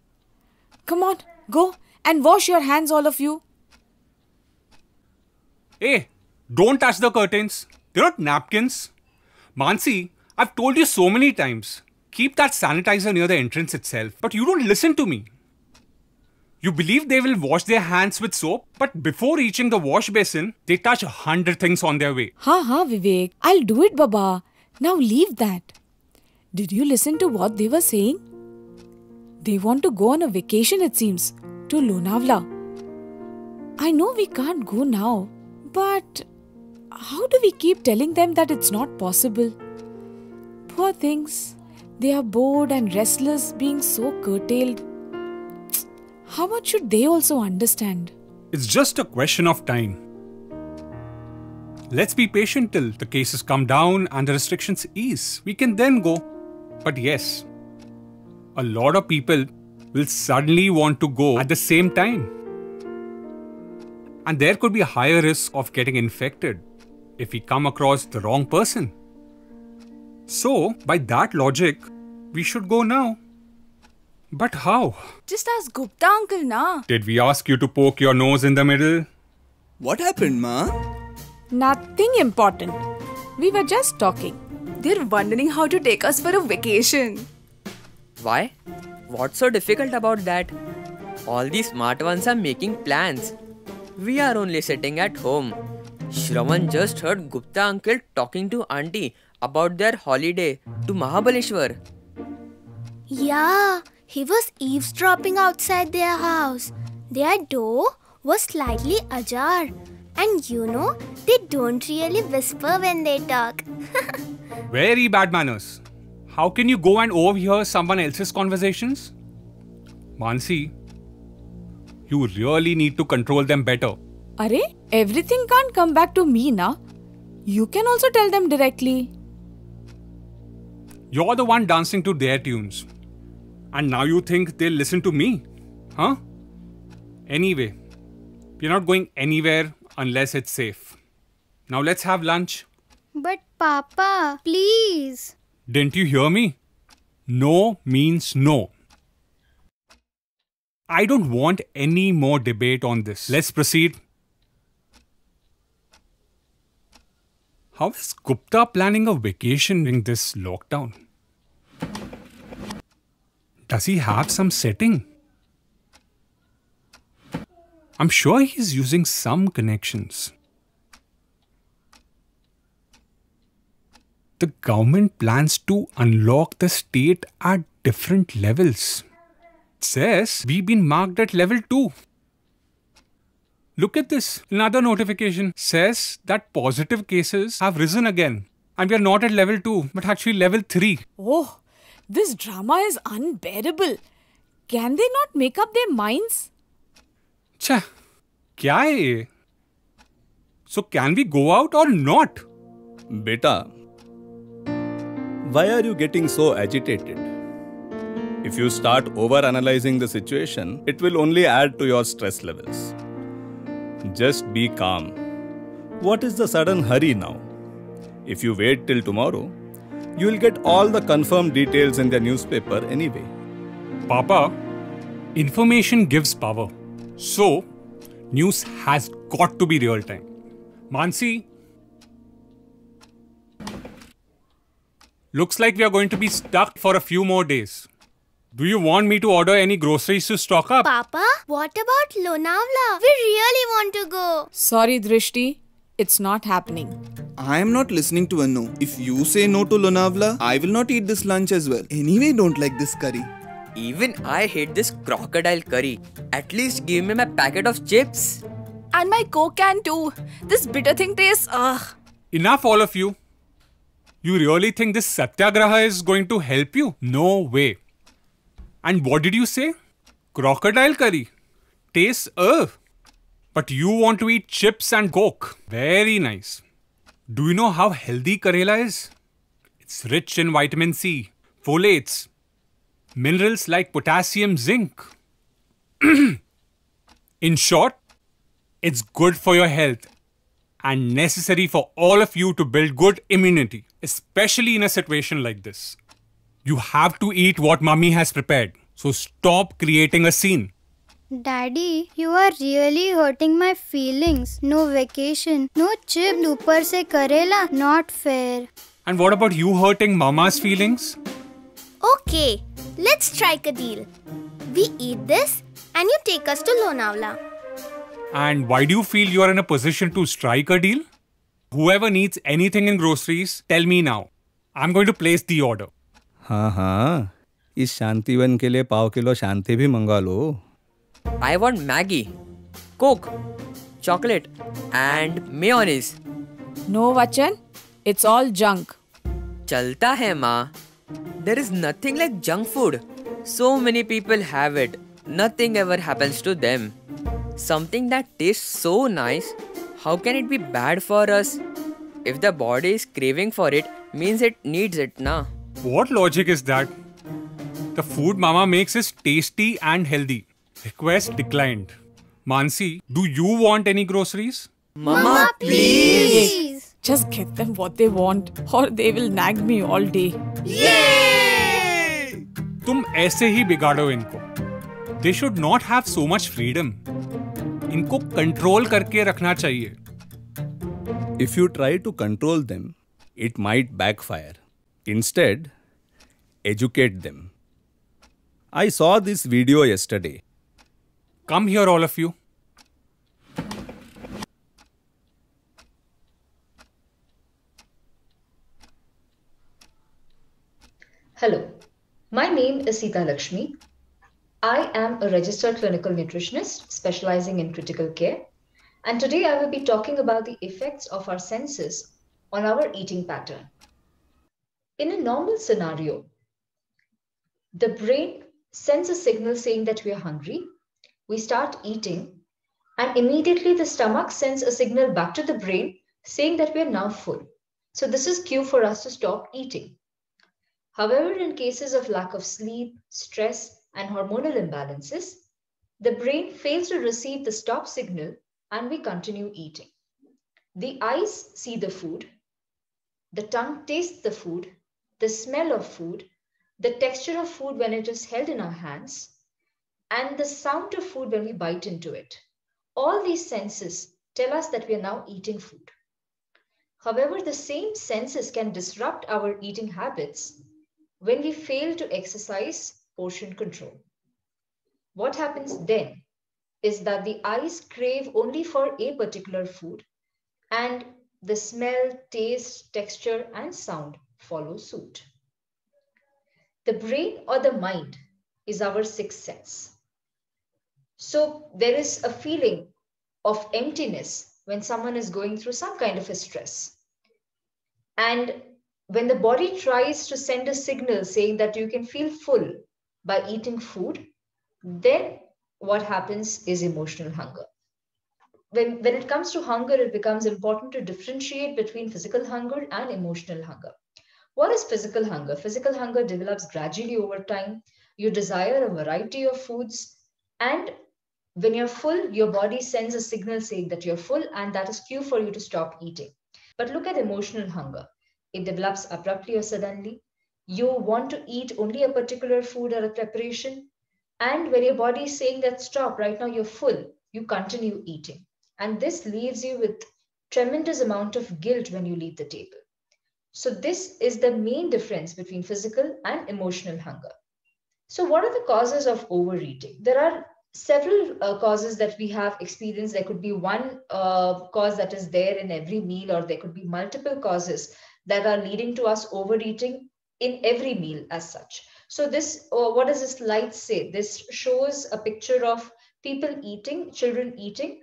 Come on, go and wash your hands, all of you. Hey, don't touch the curtains. They're not napkins. Mansi, I've told you so many times. Keep that sanitizer near the entrance itself. But you don't listen to me. You believe they will wash their hands with soap, but before reaching the wash basin, they touch 100 things on their way. Ha, Vivek. I'll do it, Baba. Now leave that. Did you listen to what they were saying? They want to go on a vacation, it seems, to Lonavala. I know we can't go now, but how do we keep telling them that it's not possible? Poor things. They are bored and restless, being so curtailed. How much should they also understand? It's just a question of time. Let's be patient till the cases come down and the restrictions ease. We can then go. But yes, a lot of people will suddenly want to go at the same time. And there could be a higher risk of getting infected if we come across the wrong person. So, by that logic, we should go now. But how? Just ask Gupta uncle, na? Did we ask you to poke your nose in the middle? What happened, Ma? Nothing important. We were just talking. They're wondering how to take us for a vacation. Why? What's so difficult about that? All these smart ones are making plans. We are only sitting at home. Shravan just heard Gupta uncle talking to auntie about their holiday to Mahabaleshwar. Yeah, he was eavesdropping outside their house. Their door was slightly ajar. And you know, they don't really whisper when they talk. Very bad manners. How can you go and overhear someone else's conversations? Mansi, you really need to control them better. Arey, everything can't come back to me, na? You can also tell them directly. You're the one dancing to their tunes. And now you think they'll listen to me? Huh? Anyway, we're not going anywhere unless it's safe. Now let's have lunch. But Papa, please. Didn't you hear me? No means no. I don't want any more debate on this. Let's proceed. How is Gupta planning a vacation during this lockdown? Does he have some setting? I'm sure he's using some connections. The government plans to unlock the state at different levels. It says we've been marked at level 2. Look at this. Another notification says that positive cases have risen again. And we are not at level 2, but actually level 3. Oh, this drama is unbearable. Can they not make up their minds? Cha, kya hai ye? So can we go out or not? Beta, why are you getting so agitated? If you start over-analyzing the situation, it will only add to your stress levels. Just be calm. What is the sudden hurry now? If you wait till tomorrow, you will get all the confirmed details in the newspaper anyway. Papa, information gives power. So, news has got to be real time. Mansi, looks like we are going to be stuck for a few more days. Do you want me to order any groceries to stock up? Papa, what about Lonavala? We really want to go. Sorry, Drishti. It's not happening. I am not listening to a no. If you say no to Lonavala, I will not eat this lunch as well. Anyway, don't like this curry. Even I hate this crocodile curry. At least give me my packet of chips. And my Coke can too. This bitter thing tastes, Enough, all of you. You really think this satyagraha is going to help you? No way. And what did you say? Crocodile curry. Tastes, But you want to eat chips and Coke. Very nice. Do you know how healthy Karela is? It's rich in vitamin C, folates, minerals like potassium, zinc. In short, it's good for your health and necessary for all of you to build good immunity, especially in a situation like this. You have to eat what mummy has prepared. So stop creating a scene. Daddy, you are really hurting my feelings. No vacation, no chip, upar se Karela. Not fair. And what about you hurting mama's feelings? Okay, let's strike a deal. We eat this and you take us to Lonavala. And why do you feel you are in a position to strike a deal? Whoever needs anything in groceries, tell me now. I'm going to place the order. हाँ, इस शांतिवन के लिए पाव kilo शांति भी मंगा लो. I want Maggie, Coke, chocolate and mayonnaise. No, Vachan. It's all junk. Chalta hai, Ma. There is nothing like junk food. So many people have it. Nothing ever happens to them. Something that tastes so nice, how can it be bad for us? If the body is craving for it, means it needs it, na? What logic is that? The food mama makes is tasty and healthy. Request declined. Mansi, do you want any groceries? Mama, please. Just get them what they want or they will nag me all day. Yay! तुम ऐसे ही बिगाड़ो इनको. They should not have so much freedom. इनको control करके रखना चाहिए. If you try to control them, it might backfire. Instead, educate them. I saw this video yesterday. Come here, all of you. Hello, my name is Sita Lakshmi. I am a registered clinical nutritionist specializing in critical care, and today I will be talking about the effects of our senses on our eating pattern. In a normal scenario, the brain sends a signal saying that we are hungry. We start eating, and immediately the stomach sends a signal back to the brain saying that we are now full. So this is cue for us to stop eating. However, in cases of lack of sleep, stress, and hormonal imbalances, the brain fails to receive the stop signal and we continue eating. The eyes see the food, the tongue tastes the food, the smell of food, the texture of food when it is held in our hands, and the sound of food when we bite into it. All these senses tell us that we are now eating food. However, the same senses can disrupt our eating habits when we fail to exercise portion control. What happens then is that the eyes crave only for a particular food, and the smell, taste, texture, and sound follow suit. The brain or the mind is our sixth sense. So there is a feeling of emptiness when someone is going through some kind of a stress. And when the body tries to send a signal saying that you can feel full by eating food, then what happens is emotional hunger. When it comes to hunger, it becomes important to differentiate between physical hunger and emotional hunger. What is physical hunger? Physical hunger develops gradually over time. You desire a variety of foods, and when you're full, your body sends a signal saying that you're full, and that is cue for you to stop eating. But look at emotional hunger. It develops abruptly or suddenly. You want to eat only a particular food or a preparation, and when your body is saying that stop, right now you're full, you continue eating. And this leaves you with tremendous amount of guilt when you leave the table. So this is the main difference between physical and emotional hunger. So what are the causes of overeating? There are several causes that we have experienced. There could be one cause that is there in every meal, or there could be multiple causes that are leading to us overeating in every meal as such. So this, what does this slide say? This shows a picture of people eating, children eating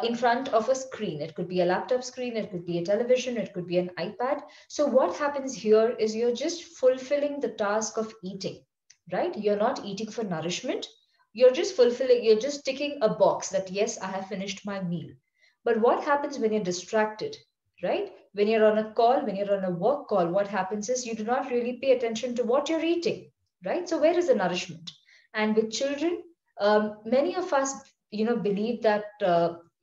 in front of a screen. It could be a laptop screen, it could be a television, it could be an iPad. So what happens here is you're just fulfilling the task of eating, right? You're not eating for nourishment. You're just fulfilling, you're just ticking a box that, yes, I have finished my meal. But what happens when you're distracted, right? When you're on a call, when you're on a work call, what happens is you do not really pay attention to what you're eating, right? So where is the nourishment? And with children, many of us, believe that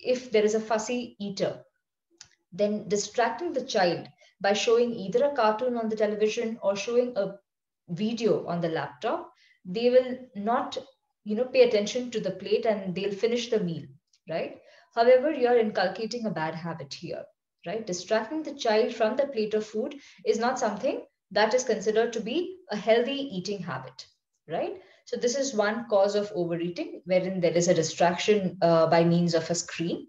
if there is a fussy eater, then distracting the child by showing either a cartoon on the television or showing a video on the laptop, they will not, pay attention to the plate and they'll finish the meal, right? However, you're inculcating a bad habit here, right? Distracting the child from the plate of food is not something that is considered to be a healthy eating habit, right? So this is one cause of overeating, wherein there is a distraction by means of a screen.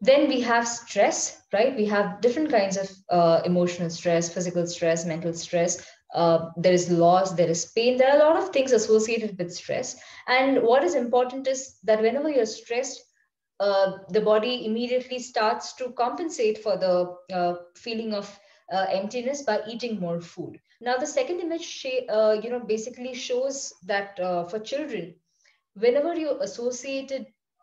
Then we have stress, right? We have different kinds of emotional stress, physical stress, mental stress. There is loss, there is pain. There are a lot of things associated with stress. And what is important is that whenever you're stressed, the body immediately starts to compensate for the feeling of emptiness by eating more food. Now, the second image, basically shows that for children, whenever you associate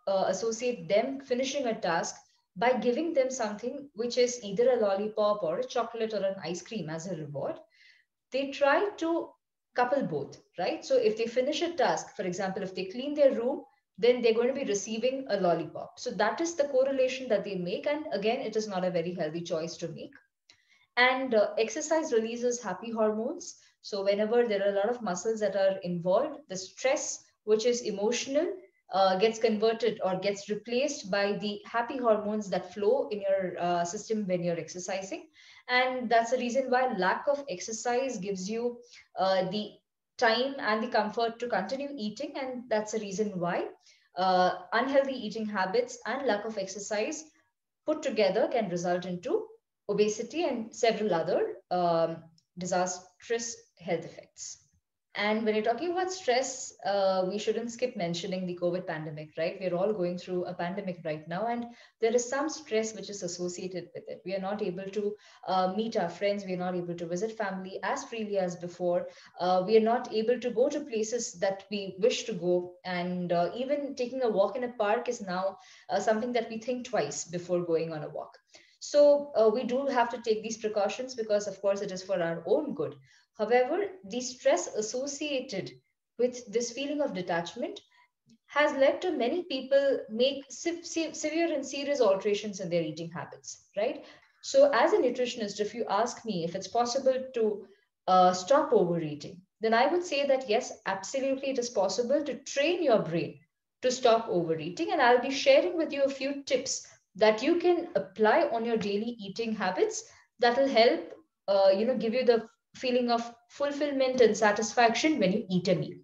them finishing a task by giving them something which is either a lollipop or a chocolate or an ice cream as a reward, they try to couple both, right? So if they finish a task, for example, if they clean their room, then they're going to be receiving a lollipop. So that is the correlation that they make. And again, it is not a very healthy choice to make. And exercise releases happy hormones. So whenever there are a lot of muscles that are involved, the stress, which is emotional, gets converted or gets replaced by the happy hormones that flow in your system when you're exercising. And that's the reason why lack of exercise gives you the time and the comfort to continue eating. And that's the reason why unhealthy eating habits and lack of exercise put together can result into obesity and several other disastrous health effects. And when you're talking about stress, we shouldn't skip mentioning the COVID pandemic, right? We're all going through a pandemic right now, and there is some stress which is associated with it. We are not able to meet our friends, we are not able to visit family as freely as before. We are not able to go to places that we wish to go, and even taking a walk in a park is now something that we think twice before going on a walk. So we do have to take these precautions because, of course, it is for our own good. However, the stress associated with this feeling of detachment has led to many people make severe and serious alterations in their eating habits, right? So, as a nutritionist, if you ask me if it's possible to stop overeating, then I would say that yes, absolutely, it is possible to train your brain to stop overeating. And I'll be sharing with you a few tips that you can apply on your daily eating habits that will help, give you the feeling of fulfillment and satisfaction when you eat a meal.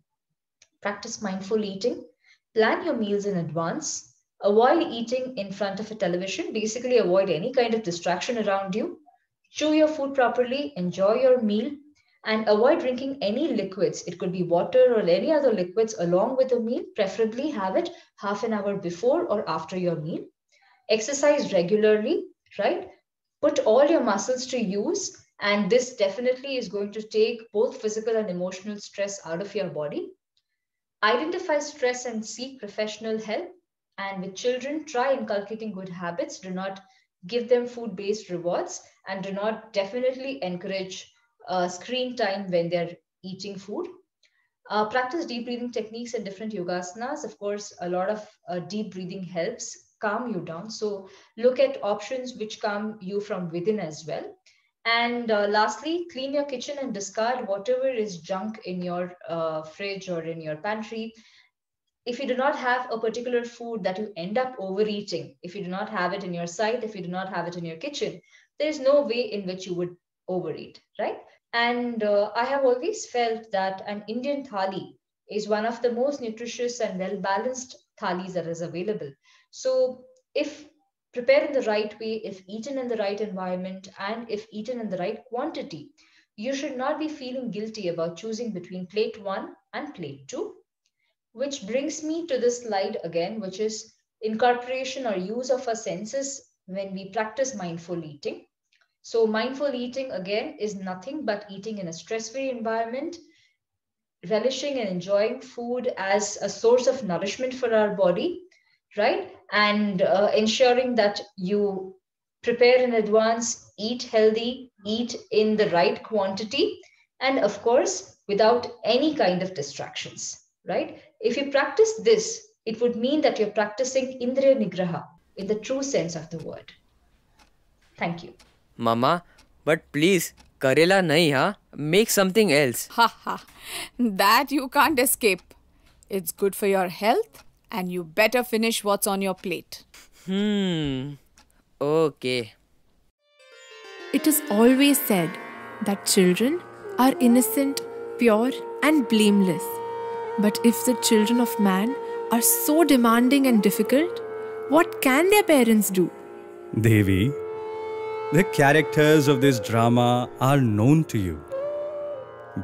Practice mindful eating, plan your meals in advance, avoid eating in front of a television, basically, avoid any kind of distraction around you, chew your food properly, enjoy your meal, and avoid drinking any liquids. It could be water or any other liquids along with a meal. Preferably have it half an hour before or after your meal. Exercise regularly, right? Put all your muscles to use, and this definitely is going to take both physical and emotional stress out of your body. Identify stress and seek professional help. And with children, try inculcating good habits. Do not give them food based rewards, and do not definitely encourage screen time when they're eating food. Practice deep breathing techniques and different yogasanas. Of course, a lot of deep breathing helps calm you down. So look at options which calm you from within as well. And lastly, clean your kitchen and discard whatever is junk in your fridge or in your pantry. If you do not have a particular food that you end up overeating, if you do not have it in your sight, if you do not have it in your kitchen, there's no way in which you would overeat, right? And I have always felt that an Indian thali is one of the most nutritious and well balanced thalis that is available. So, if prepared in the right way, if eaten in the right environment, and if eaten in the right quantity, you should not be feeling guilty about choosing between plate one and plate two. Which brings me to this slide again, which is incorporation or use of our senses when we practice mindful eating. So, mindful eating again is nothing but eating in a stress free environment, relishing and enjoying food as a source of nourishment for our body, right? And ensuring that you prepare in advance, eat healthy, eat in the right quantity, and of course, without any kind of distractions, right? If you practice this, it would mean that you're practicing Indriya Nigraha in the true sense of the word. Thank you. Mama, but please, Karela nahi ha. Make something else. Ha ha. That you can't escape. It's good for your health, and you better finish what's on your plate. Okay. It is always said that children are innocent, pure, and blameless. But if the children of man are so demanding and difficult, what can their parents do? Devi, the characters of this drama are known to you.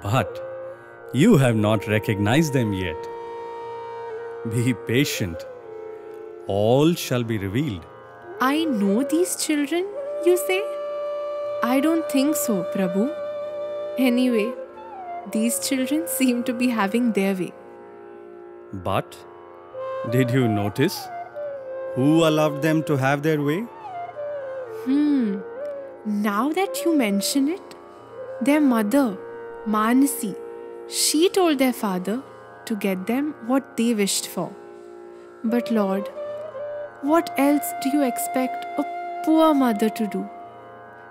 But you have not recognized them yet. Be patient. All shall be revealed. I know these children, you say? I don't think so, Prabhu. Anyway, these children seem to be having their way. But did you notice who allowed them to have their way? Now that you mention it, their mother, Manasi, she told their father to get them what they wished for. But Lord, what else do you expect a poor mother to do?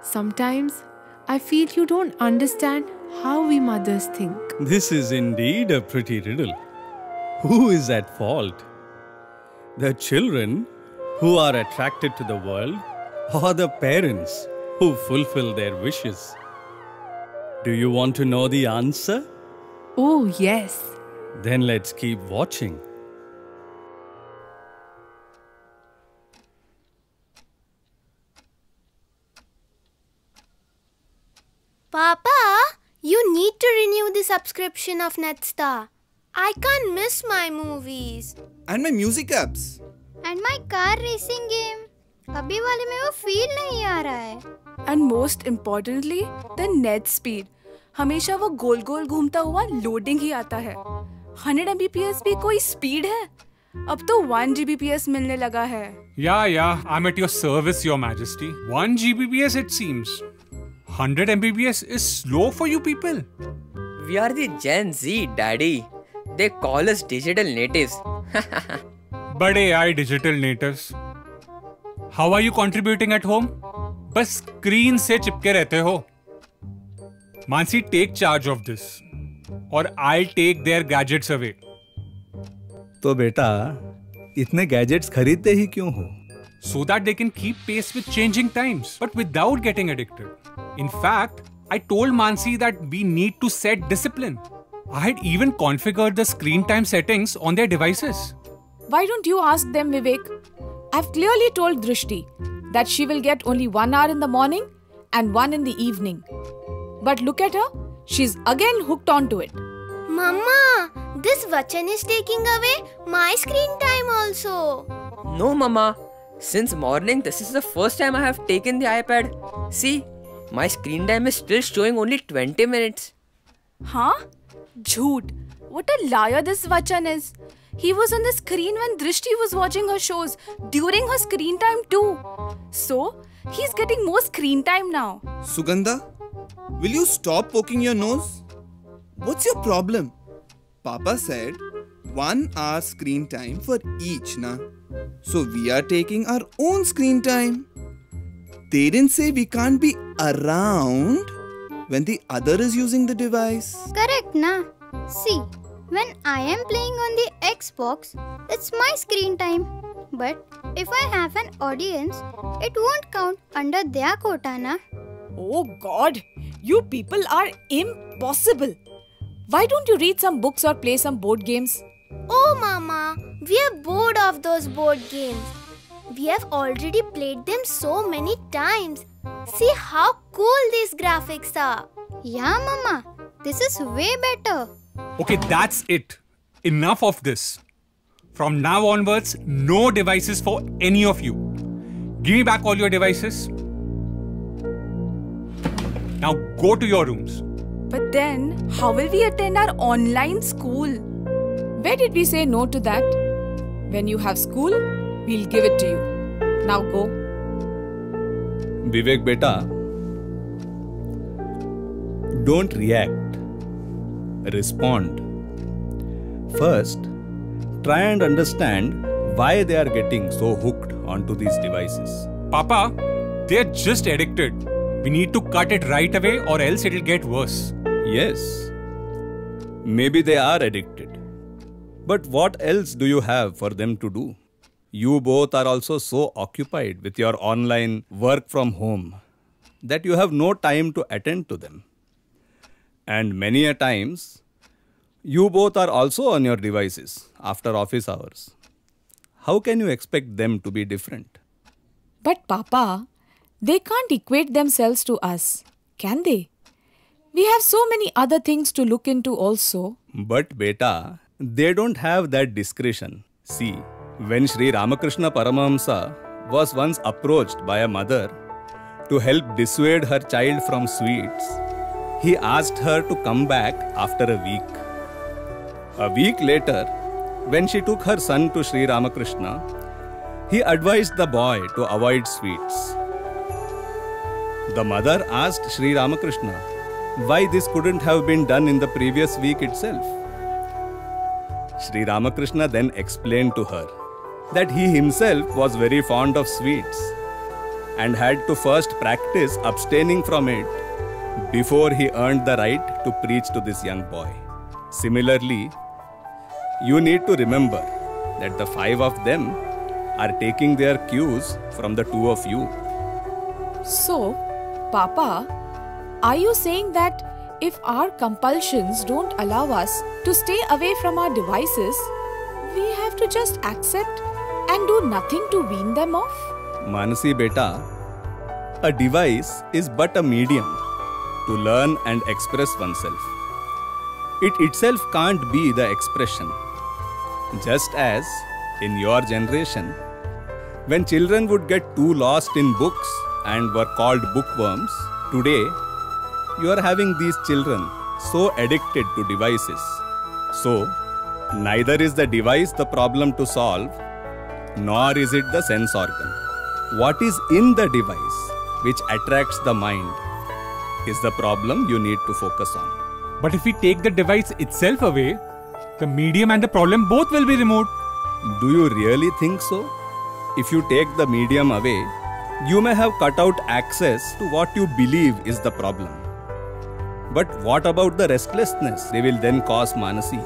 Sometimes I feel you don't understand how we mothers think. This is indeed a pretty riddle. Who is at fault? The children who are attracted to the world, or the parents who fulfill their wishes? Do you want to know the answer? Oh, yes. Then let's keep watching. Papa, You need to renew the subscription of Netstar. I can't miss my movies. And my music apps. And my car racing game. अभी वाले में वो feel नहीं आ रहा है. And most importantly, the net speed. हमेशा वो गोल गोल घूमता हुआ लोडिंग ही आता है. 100 Mbps भी कोई स्पीड है? अब तो 1 Gbps मिलने लगा है. Yeah, I'm at your service, Your Majesty. 1 Gbps it seems. 100 Mbps is slow for you people. We are the Gen Z, Daddy. They call us digital natives. But AI digital natives. How are you contributing at home? बस screen से चिपके रहते हो. Mansi, take charge of this, or I'll take their gadgets away. तो बेटा इतने gadgets खरीदते ही क्यों हो? So that they can keep pace with changing times, but without getting addicted. In fact, I told Mansi that we need to set discipline. I had even configured the screen time settings on their devices. Why don't you ask them, Vivek? I've clearly told Drishti that she will get only 1 hour in the morning and 1 in the evening. But look at her, she's again hooked onto it. Mama, this Vachan is taking away my screen time also. No, Mama. Since morning, this is the first time I have taken the iPad. See, my screen time is still showing only 20 minutes. Huh? Jhoot. What a liar this Vachan is. He was on the screen when Drishti was watching her shows during her screen time too. So, he's getting more screen time now. Sugandha, will you stop poking your nose? What's your problem? Papa said 1 hour screen time for each, na? So we are taking our own screen time. They didn't say we can't be around when the other is using the device. Correct, na? See, when I am playing on the Xbox, it's my screen time. But if I have an audience, it won't count under their quota, na? Oh God, you people are impossible. Why don't you read some books or play some board games? Oh, Mama, we are bored of those board games. We have already played them so many times. See how cool these graphics are. Yeah, Mama, this is way better. Okay, that's it. Enough of this. From now onwards, no devices for any of you. Give me back all your devices. Now go to your rooms. But then, how will we attend our online school? Where did we say no to that? When you have school, we'll give it to you. Now go. Vivek beta, don't react. Respond. First, try and understand why they are getting so hooked onto these devices. Papa, they're just addicted. We need to cut it right away or else it'll get worse. Yes, maybe they are addicted. But what else do you have for them to do? You both are also so occupied with your online work from home that you have no time to attend to them. And many a times, you both are also on your devices after office hours. How can you expect them to be different? But Papa, they can't equate themselves to us, can they? We have so many other things to look into also. But beta, they don't have that discretion. See, when Sri Ramakrishna Paramahamsa was once approached by a mother to help dissuade her child from sweets, he asked her to come back after a week. A week later, when she took her son to Sri Ramakrishna, he advised the boy to avoid sweets. The mother asked Sri Ramakrishna why this couldn't have been done in the previous week itself. Sri Ramakrishna then explained to her that he himself was very fond of sweets and had to first practice abstaining from it before he earned the right to preach to this young boy. Similarly, you need to remember that the 5 of them are taking their cues from the 2 of you. So, Papa, are you saying that if our compulsions don't allow us to stay away from our devices, we have to just accept and do nothing to wean them off? Manasi beta, a device is but a medium to learn and express oneself. It itself can't be the expression. Just as in your generation, when children would get too lost in books and were called bookworms, today you are having these children so addicted to devices. So, neither is the device the problem to solve, nor is it the sense organ. What is in the device which attracts the mind is the problem you need to focus on. But if we take the device itself away, the medium and the problem both will be removed. Do you really think so? If you take the medium away, you may have cut out access to what you believe is the problem. But what about the restlessness they will then cause Manasi?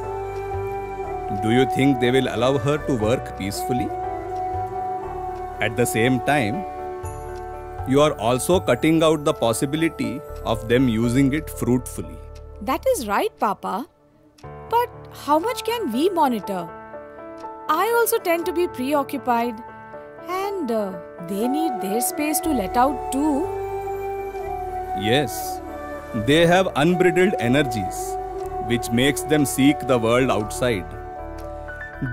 Do you think they will allow her to work peacefully? At the same time, you are also cutting out the possibility of them using it fruitfully. That is right, Papa. But how much can we monitor? I also tend to be preoccupied, and they need their space to let out too. Yes, they have unbridled energies, which makes them seek the world outside.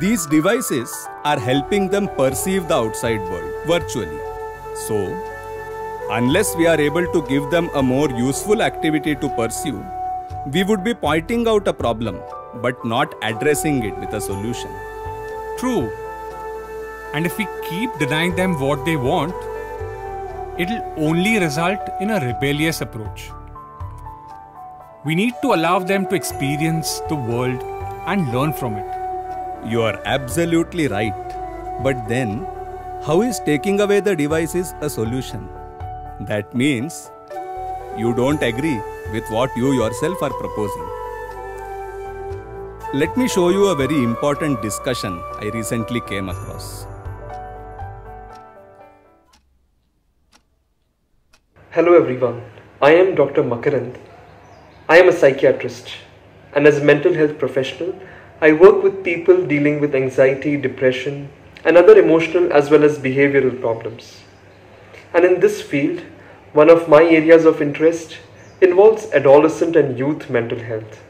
These devices are helping them perceive the outside world virtually. So, unless we are able to give them a more useful activity to pursue, we would be pointing out a problem, but not addressing it with a solution. True. And if we keep denying them what they want, it'll only result in a rebellious approach. We need to allow them to experience the world and learn from it. You are absolutely right. But then, how is taking away the devices a solution? That means you don't agree with what you yourself are proposing. Let me show you a very important discussion I recently came across. Hello everyone, I am Dr. Makarand. I am a psychiatrist, and as a mental health professional, I work with people dealing with anxiety, depression, and other emotional as well as behavioral problems. And in this field, one of my areas of interest involves adolescent and youth mental health.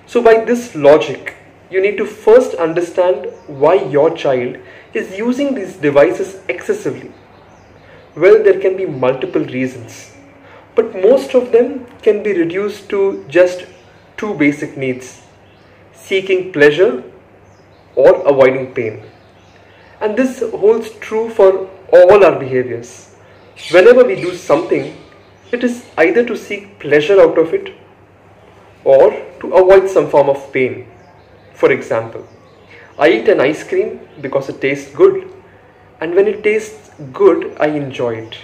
So by this logic, you need to first understand why your child is using these devices excessively. Well, there can be multiple reasons, but most of them can be reduced to just two basic needs: seeking pleasure or avoiding pain. And this holds true for all our behaviors. Whenever we do something, it is either to seek pleasure out of it or to avoid some form of pain. For example, I eat an ice cream because it tastes good, and when it tastes good, I enjoy it.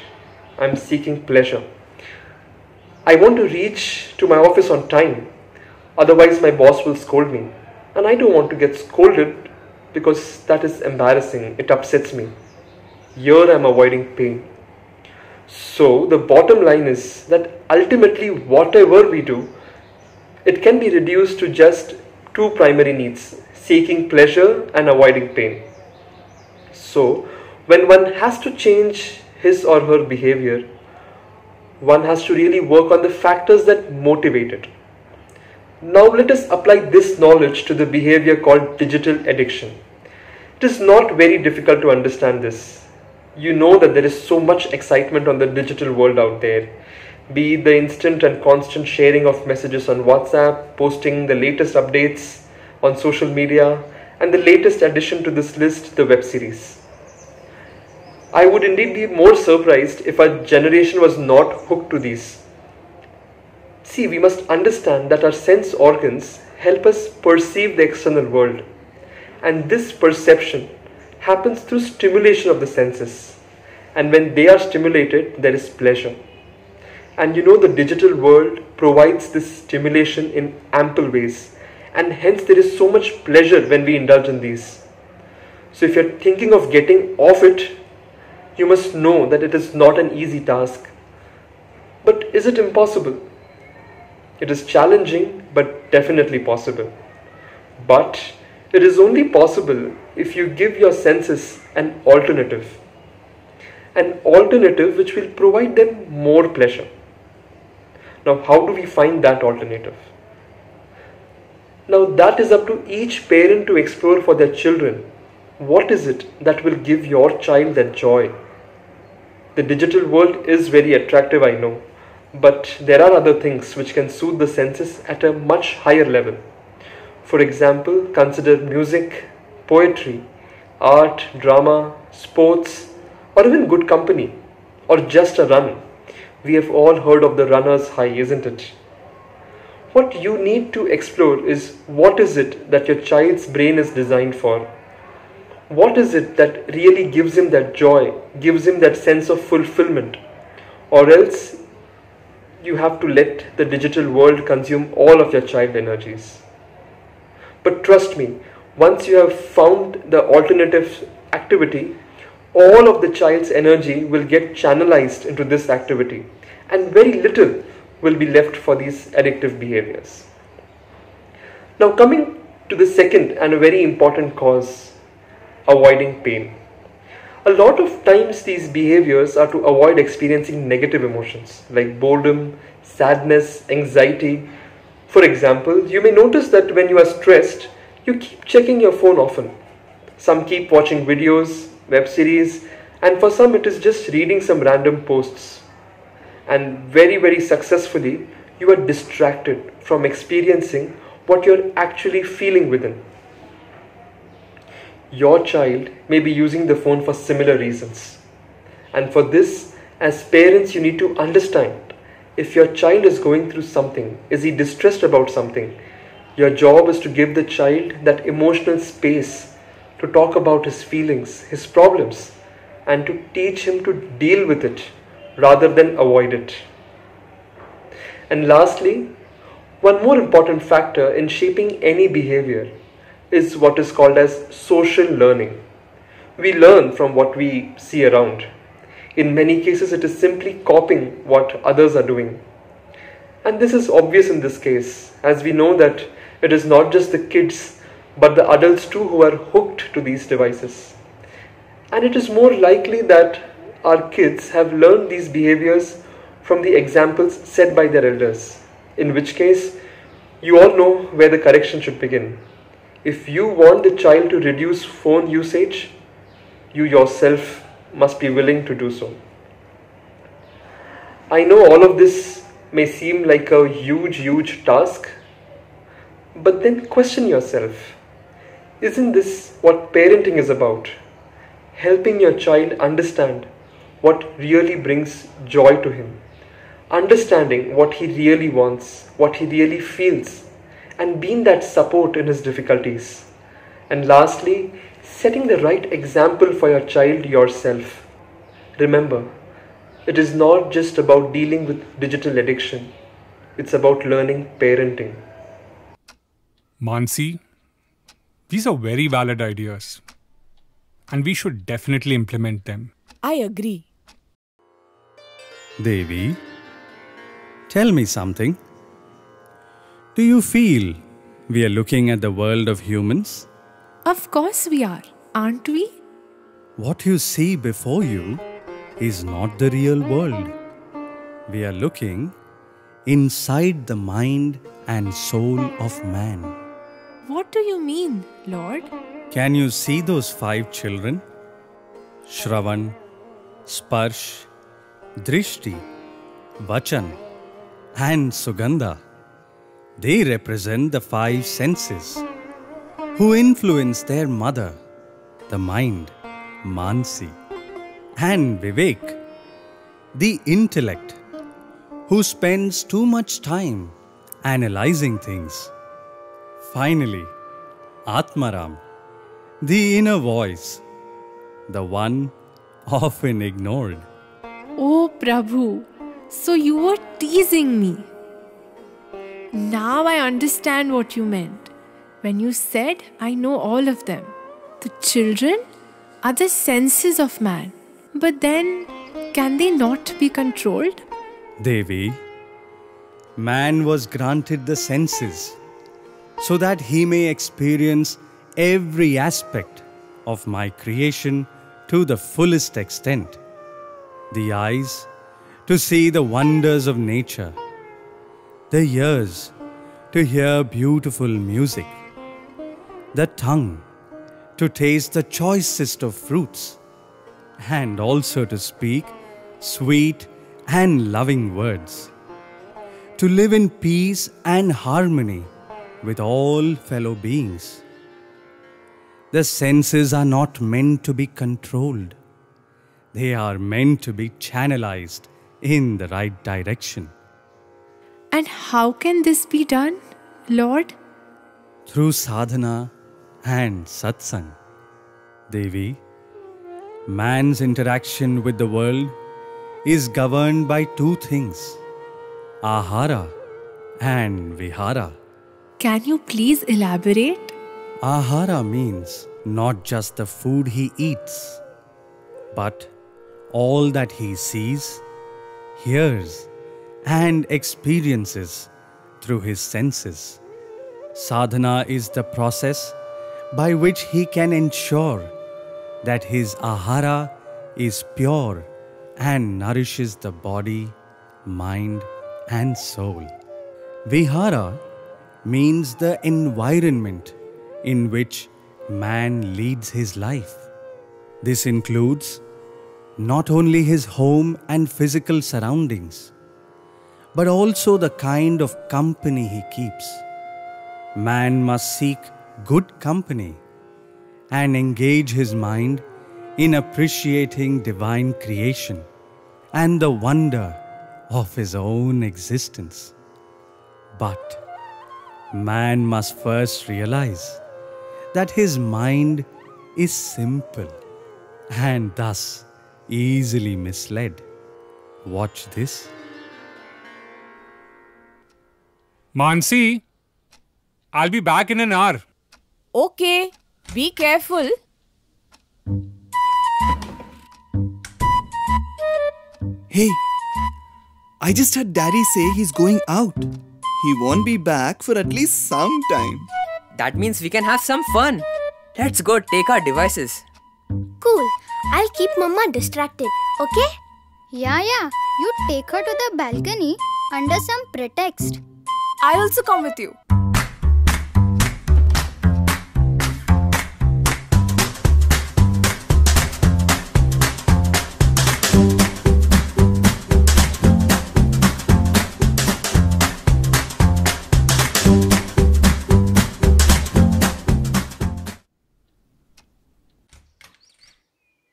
I am seeking pleasure. I want to reach to my office on time, otherwise my boss will scold me, and I don't want to get scolded because that is embarrassing, it upsets me. Here I am avoiding pain. So the bottom line is that ultimately whatever we do, it can be reduced to just two primary needs: seeking pleasure and avoiding pain. So when one has to change his or her behavior, one has to really work on the factors that motivate it. Now let us apply this knowledge to the behavior called digital addiction. It is not very difficult to understand this. You know that there is so much excitement on the digital world out there, be it the instant and constant sharing of messages on WhatsApp, posting the latest updates on social media, and the latest addition to this list, the web series. I would indeed be more surprised if our generation was not hooked to these. See, we must understand that our sense organs help us perceive the external world, and this perception happens through stimulation of the senses, and when they are stimulated, there is pleasure. And you know, the digital world provides this stimulation in ample ways, and hence there is so much pleasure when we indulge in these. So if you're thinking of getting off it, you must know that it is not an easy task. But is it impossible? It is challenging, but definitely possible. But it is only possible if you give your senses an alternative which will provide them more pleasure. Now, how do we find that alternative? Now, that is up to each parent to explore for their children. What is it that will give your child that joy? The digital world is very attractive, I know, but there are other things which can soothe the senses at a much higher level. For example, consider music, poetry, art, drama, sports, or even good company, or just a run. We have all heard of the runner's high, isn't it? What you need to explore is what is it that your child's brain is designed for? What is it that really gives him that joy, gives him that sense of fulfillment? Or else you have to let the digital world consume all of your child energies. But trust me, once you have found the alternative activity, all of the child's energy will get channelized into this activity, and very little will be left for these addictive behaviors. Now, coming to the second and a very important cause, avoiding pain. A lot of times these behaviors are to avoid experiencing negative emotions like boredom, sadness, anxiety. For example, you may notice that when you are stressed, you keep checking your phone often. Some keep watching videos, web series, and for some it is just reading some random posts. And very successfully, you are distracted from experiencing what you're actually feeling within. Your child may be using the phone for similar reasons. And for this, as parents, you need to understand if your child is going through something, is he distressed about something, your job is to give the child that emotional space to talk about his feelings, his problems, and to teach him to deal with it rather than avoid it. And lastly, one more important factor in shaping any behavior is what is called as social learning. We learn from what we see around. In many cases, it is simply copying what others are doing. And this is obvious in this case, as we know that it is not just the kids, but the adults too who are hooked to these devices. And it is more likely that our kids have learned these behaviors from the examples set by their elders, in which case, you all know where the correction should begin. If you want the child to reduce phone usage, you yourself must be willing to do so. I know all of this may seem like a huge task, but then question yourself, isn't this what parenting is about? Helping your child understand what really brings joy to him, understanding what he really wants, what he really feels, and being that support in his difficulties. And lastly, setting the right example for your child yourself. Remember, it is not just about dealing with digital addiction, it's about learning parenting. Mansi, these are very valid ideas, and we should definitely implement them. I agree. Devi, tell me something. Do you feel we are looking at the world of humans? Of course we are, aren't we? What you see before you is not the real world. We are looking inside the mind and soul of man. What do you mean, Lord? Can you see those 5 children? Shravan, Sparsh, Drishti, Vachan, and Sugandha. They represent the 5 senses who influence their mother, the mind, Mansi, and Vivek, the intellect, who spends too much time analyzing things. Finally, Atmaram, the inner voice, the one often ignored. Oh Prabhu, so you were teasing me. Now I understand what you meant when you said I know all of them. The children are the senses of man. But then, can they not be controlled? Devi, man was granted the senses so that he may experience every aspect of my creation to the fullest extent. The eyes to see the wonders of nature, the ears to hear beautiful music, the tongue to taste the choicest of fruits, and also to speak sweet and loving words, to live in peace and harmony with all fellow beings. The senses are not meant to be controlled. They are meant to be channelized in the right direction. And how can this be done, Lord? Through sadhana and satsang. Devi, man's interaction with the world is governed by two things, ahara and vihara. Can you please elaborate? Ahara means not just the food he eats, but all that he sees, hears, and experiences through his senses. Sadhana is the process by which he can ensure that his ahara is pure and nourishes the body, mind, and soul. Vihara means the environment in which man leads his life. This includes not only his home and physical surroundings, but also the kind of company he keeps. Man must seek good company and engage his mind in appreciating divine creation and the wonder of his own existence. But man must first realize that his mind is simple and thus easily misled. Watch this. Mansi, I'll be back in an hour. Okay, be careful. Hey, I just heard Daddy say he's going out. He won't be back for at least some time. That means we can have some fun. Let's go take our devices. Cool. I'll keep Mama distracted, okay? Yeah, you take her to the balcony under some pretext. I'll also come with you.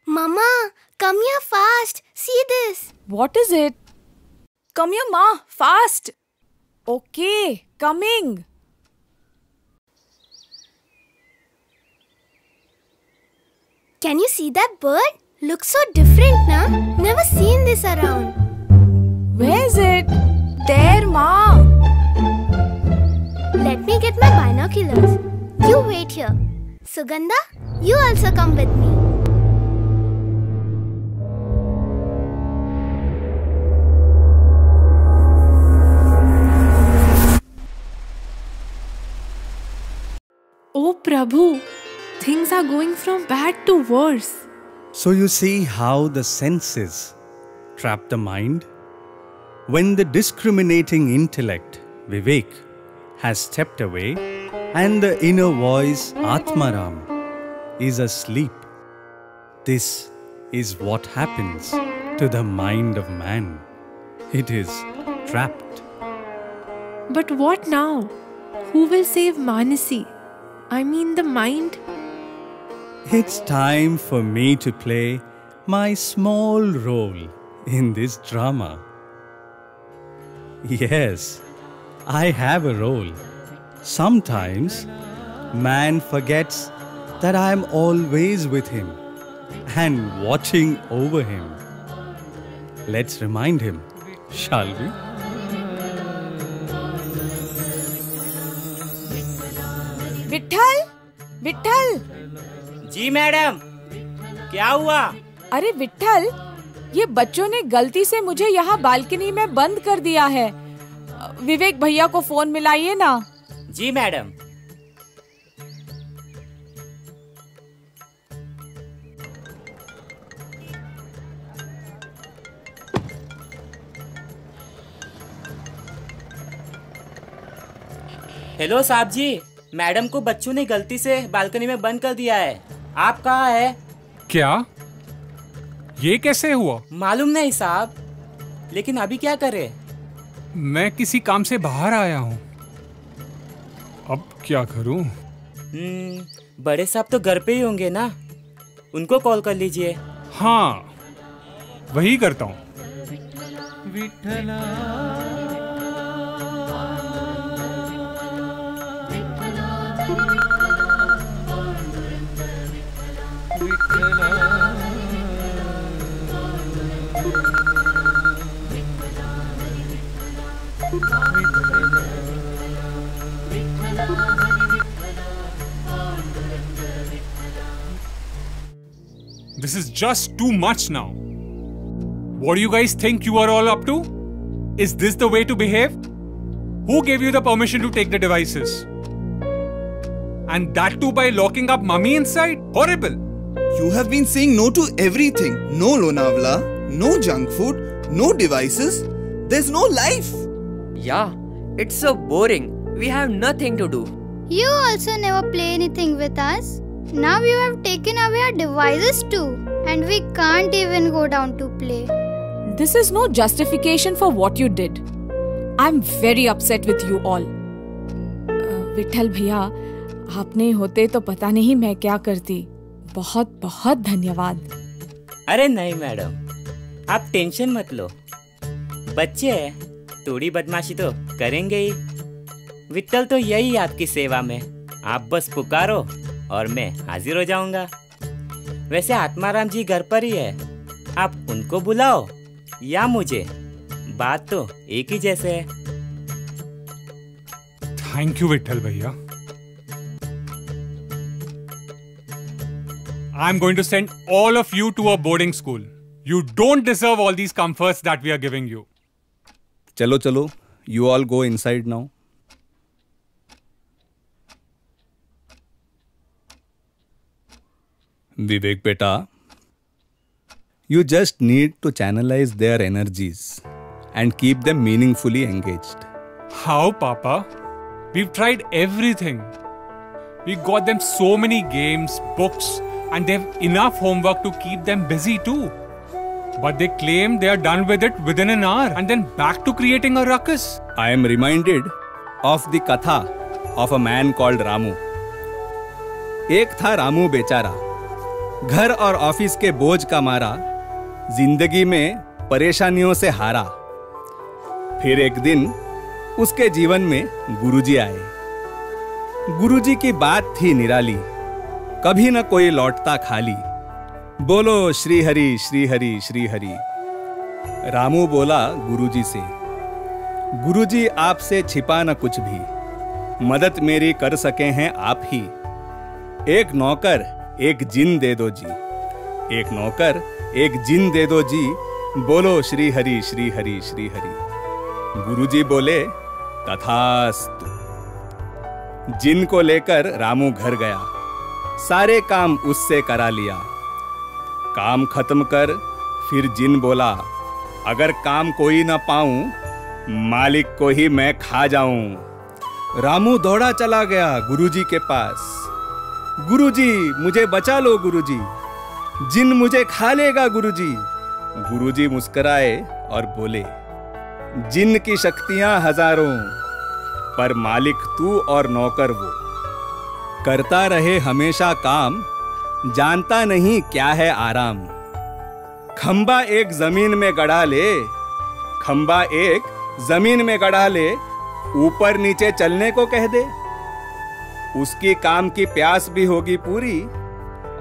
Mama, come here fast. See this. What is it? Come here, Ma. Fast. Okay, coming. Can you see that bird? Looks so different, na? Never seen this around. Where's it? There, Ma. Let me get my binoculars. You wait here. Sugandha, you also come with me. Oh Prabhu, things are going from bad to worse. So you see how the senses trap the mind? When the discriminating intellect, Vivek, has stepped away and the inner voice, Atmaram, is asleep, this is what happens to the mind of man. It is trapped. But what now? Who will save Manasi? I mean the mind. It's time for me to play my small role in this drama. Yes, I have a role. Sometimes man forgets that I am always with him and watching over him. Let's remind him, shall we? Vitthal, Vitthal. जी madam, क्या हुआ? अरे विट्ठल, ये बच्चों ने गलती से मुझे यहाँ बालकनी में बंद कर दिया है। विवेक भैया को फोन मिलाइए ना। जी मैडम। हेलो साहब जी, मैडम को बच्चों ने गलती से बालकनी में बंद कर दिया है। आप कहाँ है? क्या? ये कैसे हुआ? मालूम नहीं साहब, लेकिन अभी क्या करें? मैं किसी काम से बाहर आया हूँ, अब क्या करूँ? बड़े साहब तो घर पे ही होंगे ना, उनको कॉल कर लीजिए। हाँ, वही करता हूँ। This is just too much now. What do you guys think you are all up to? Is this the way to behave? Who gave you the permission to take the devices? And that too by locking up mummy inside? Horrible! You have been saying no to everything. No Lonavala, no junk food, no devices. There's no life. Yeah, it's so boring. We have nothing to do. You also never play anything with us. Now you have taken away our devices too. And we can't even go down to play. This is no justification for what you did. I'm very upset with you all. Vitthal भैया, आप नहीं होते तो पता नहीं मैं क्या करती। बहुत बहुत धन्यवाद। अरे नहीं मैडम, आप टेंशन मत लो। बच्चे हैं, थोड़ी बदमाशी तो करेंगे ही। विठल तो यही आपकी सेवा में। आप बस पुकारो और मैं हाजिर हो जाऊंगा। वैसे आत्माराम जी घर पर ही है, आप उनको बुलाओ या मुझे, बात तो एक ही जैसे है। थैंक यू विठल भैया। I'm going to send all of you to a boarding school. You don't deserve all these comforts that we are giving you. चलो चलो, you all go inside now. Vivek beta, you just need to channelize their energies and keep them meaningfully engaged. How, Papa? We've tried everything. We got them so many games, books, and they have enough homework to keep them busy too. But they claim they are done with it within an hour and then back to creating a ruckus. I am reminded of the katha of a man called Ramu. एक था रामू बेचारा, घर और office के बोझ का मारा, जिंदगी में परेशानियों से हारा। फिर एक दिन उसके जीवन में गुरुजी आए। गुरुजी की बात थी निराली, कभी न कोई लौटता खाली। बोलो श्री हरि श्री हरि श्री हरि। रामू बोला गुरुजी से, गुरुजी आपसे छिपा न कुछ भी, मदद मेरी कर सके हैं आप ही। एक नौकर एक जिन दे दो जी, एक नौकर एक जिन दे दो जी। बोलो श्री हरि श्री हरि श्री हरि। गुरुजी बोले तथास्तु। जिन को लेकर रामू घर गया, सारे काम उससे करा लिया। काम खत्म कर फिर जिन बोला, अगर काम कोई ना पाऊं, मालिक को ही मैं खा जाऊं। रामू दौड़ा चला गया गुरुजी के पास। गुरुजी मुझे बचा लो गुरुजी, जिन मुझे खा लेगा गुरुजी। गुरुजी मुस्कुराए और बोले, जिन की शक्तियां हजारों, पर मालिक तू और नौकर वो। करता रहे हमेशा काम, जानता नहीं क्या है आराम। खंबा एक जमीन में गड़ा ले, खंबा एक जमीन में गड़ा ले, ऊपर नीचे चलने को कह दे। उसकी काम की प्यास भी होगी पूरी,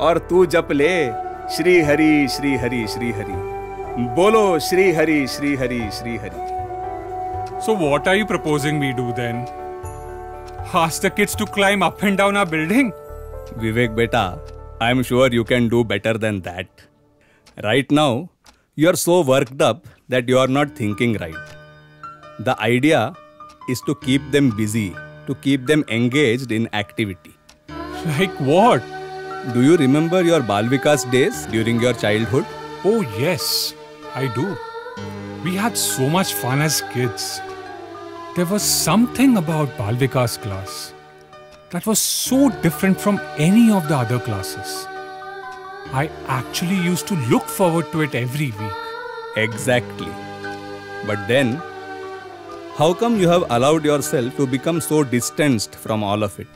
और तू जप ले श्री हरि श्री हरि श्री हरि। बोलो Shri Hari Shri Hari Shri Hari. So what are you proposing we do then? Ask the kids to climb up and down our building? Vivek beta, I am sure you can do better than that. Right now, you are so worked up that you are not thinking right. The idea is to keep them busy, to keep them engaged in activity. Like what? Do you remember your Bal Vikas days during your childhood? Oh yes, I do. We had so much fun as kids. There was something about Balvika's class that was so different from any of the other classes. I actually used to look forward to it every week. Exactly. But then, how come you have allowed yourself to become so distanced from all of it?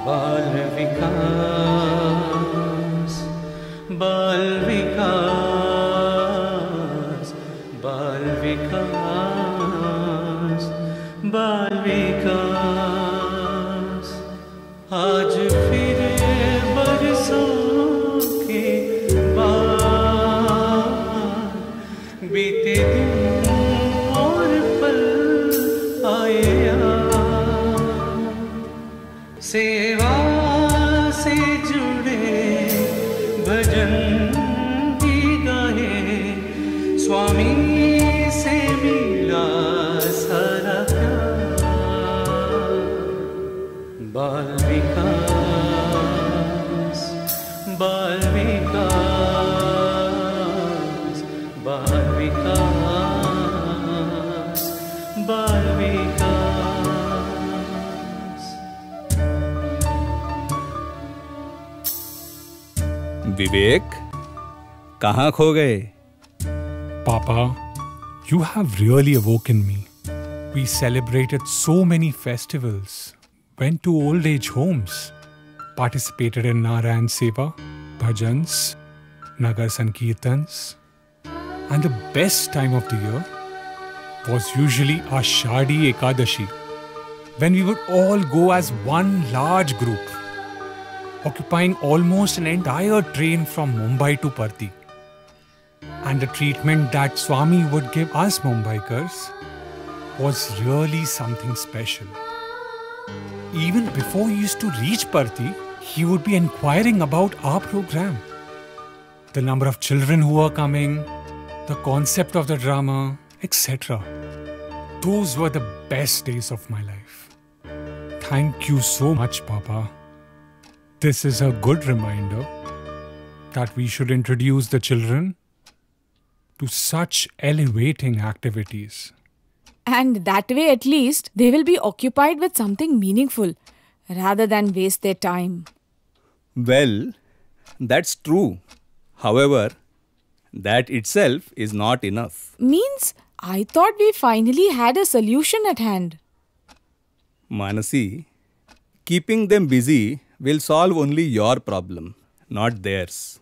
Bal Vikas, Bal Vikas, Bal Vikas, Bal Vikas. आज फिर बरसों के बाद बीते दिन और पल आए सेवा से जुड़े भजन भी गाए स्वामी से मिला सारा प्यार बाल विकास बाल विकास बाल विकास बाल विकास विवेक, कहाँ खो गए? Papa, you have really awoken me. We celebrated so many festivals, went to old age homes, participated in Narayan Seva, bhajans, Nagar Sankirtans, and the best time of the year was usually Ashadhi Ekadashi, when we would all go as one large group, occupying almost an entire train from Mumbai to Parthi. And the treatment that Swami would give us Mumbaikars was really something special. Even before we used to reach Parthi, he would be inquiring about our program, the number of children who were coming, the concept of the drama, etc. Those were the best days of my life. Thank you so much, Papa. This is a good reminder that we should introduce the children to such elevating activities. And that way at least they will be occupied with something meaningful rather than waste their time. Well, that's true. However, that itself is not enough. Means I thought we finally had a solution at hand. Manasi, keeping them busy will solve only your problem, not theirs.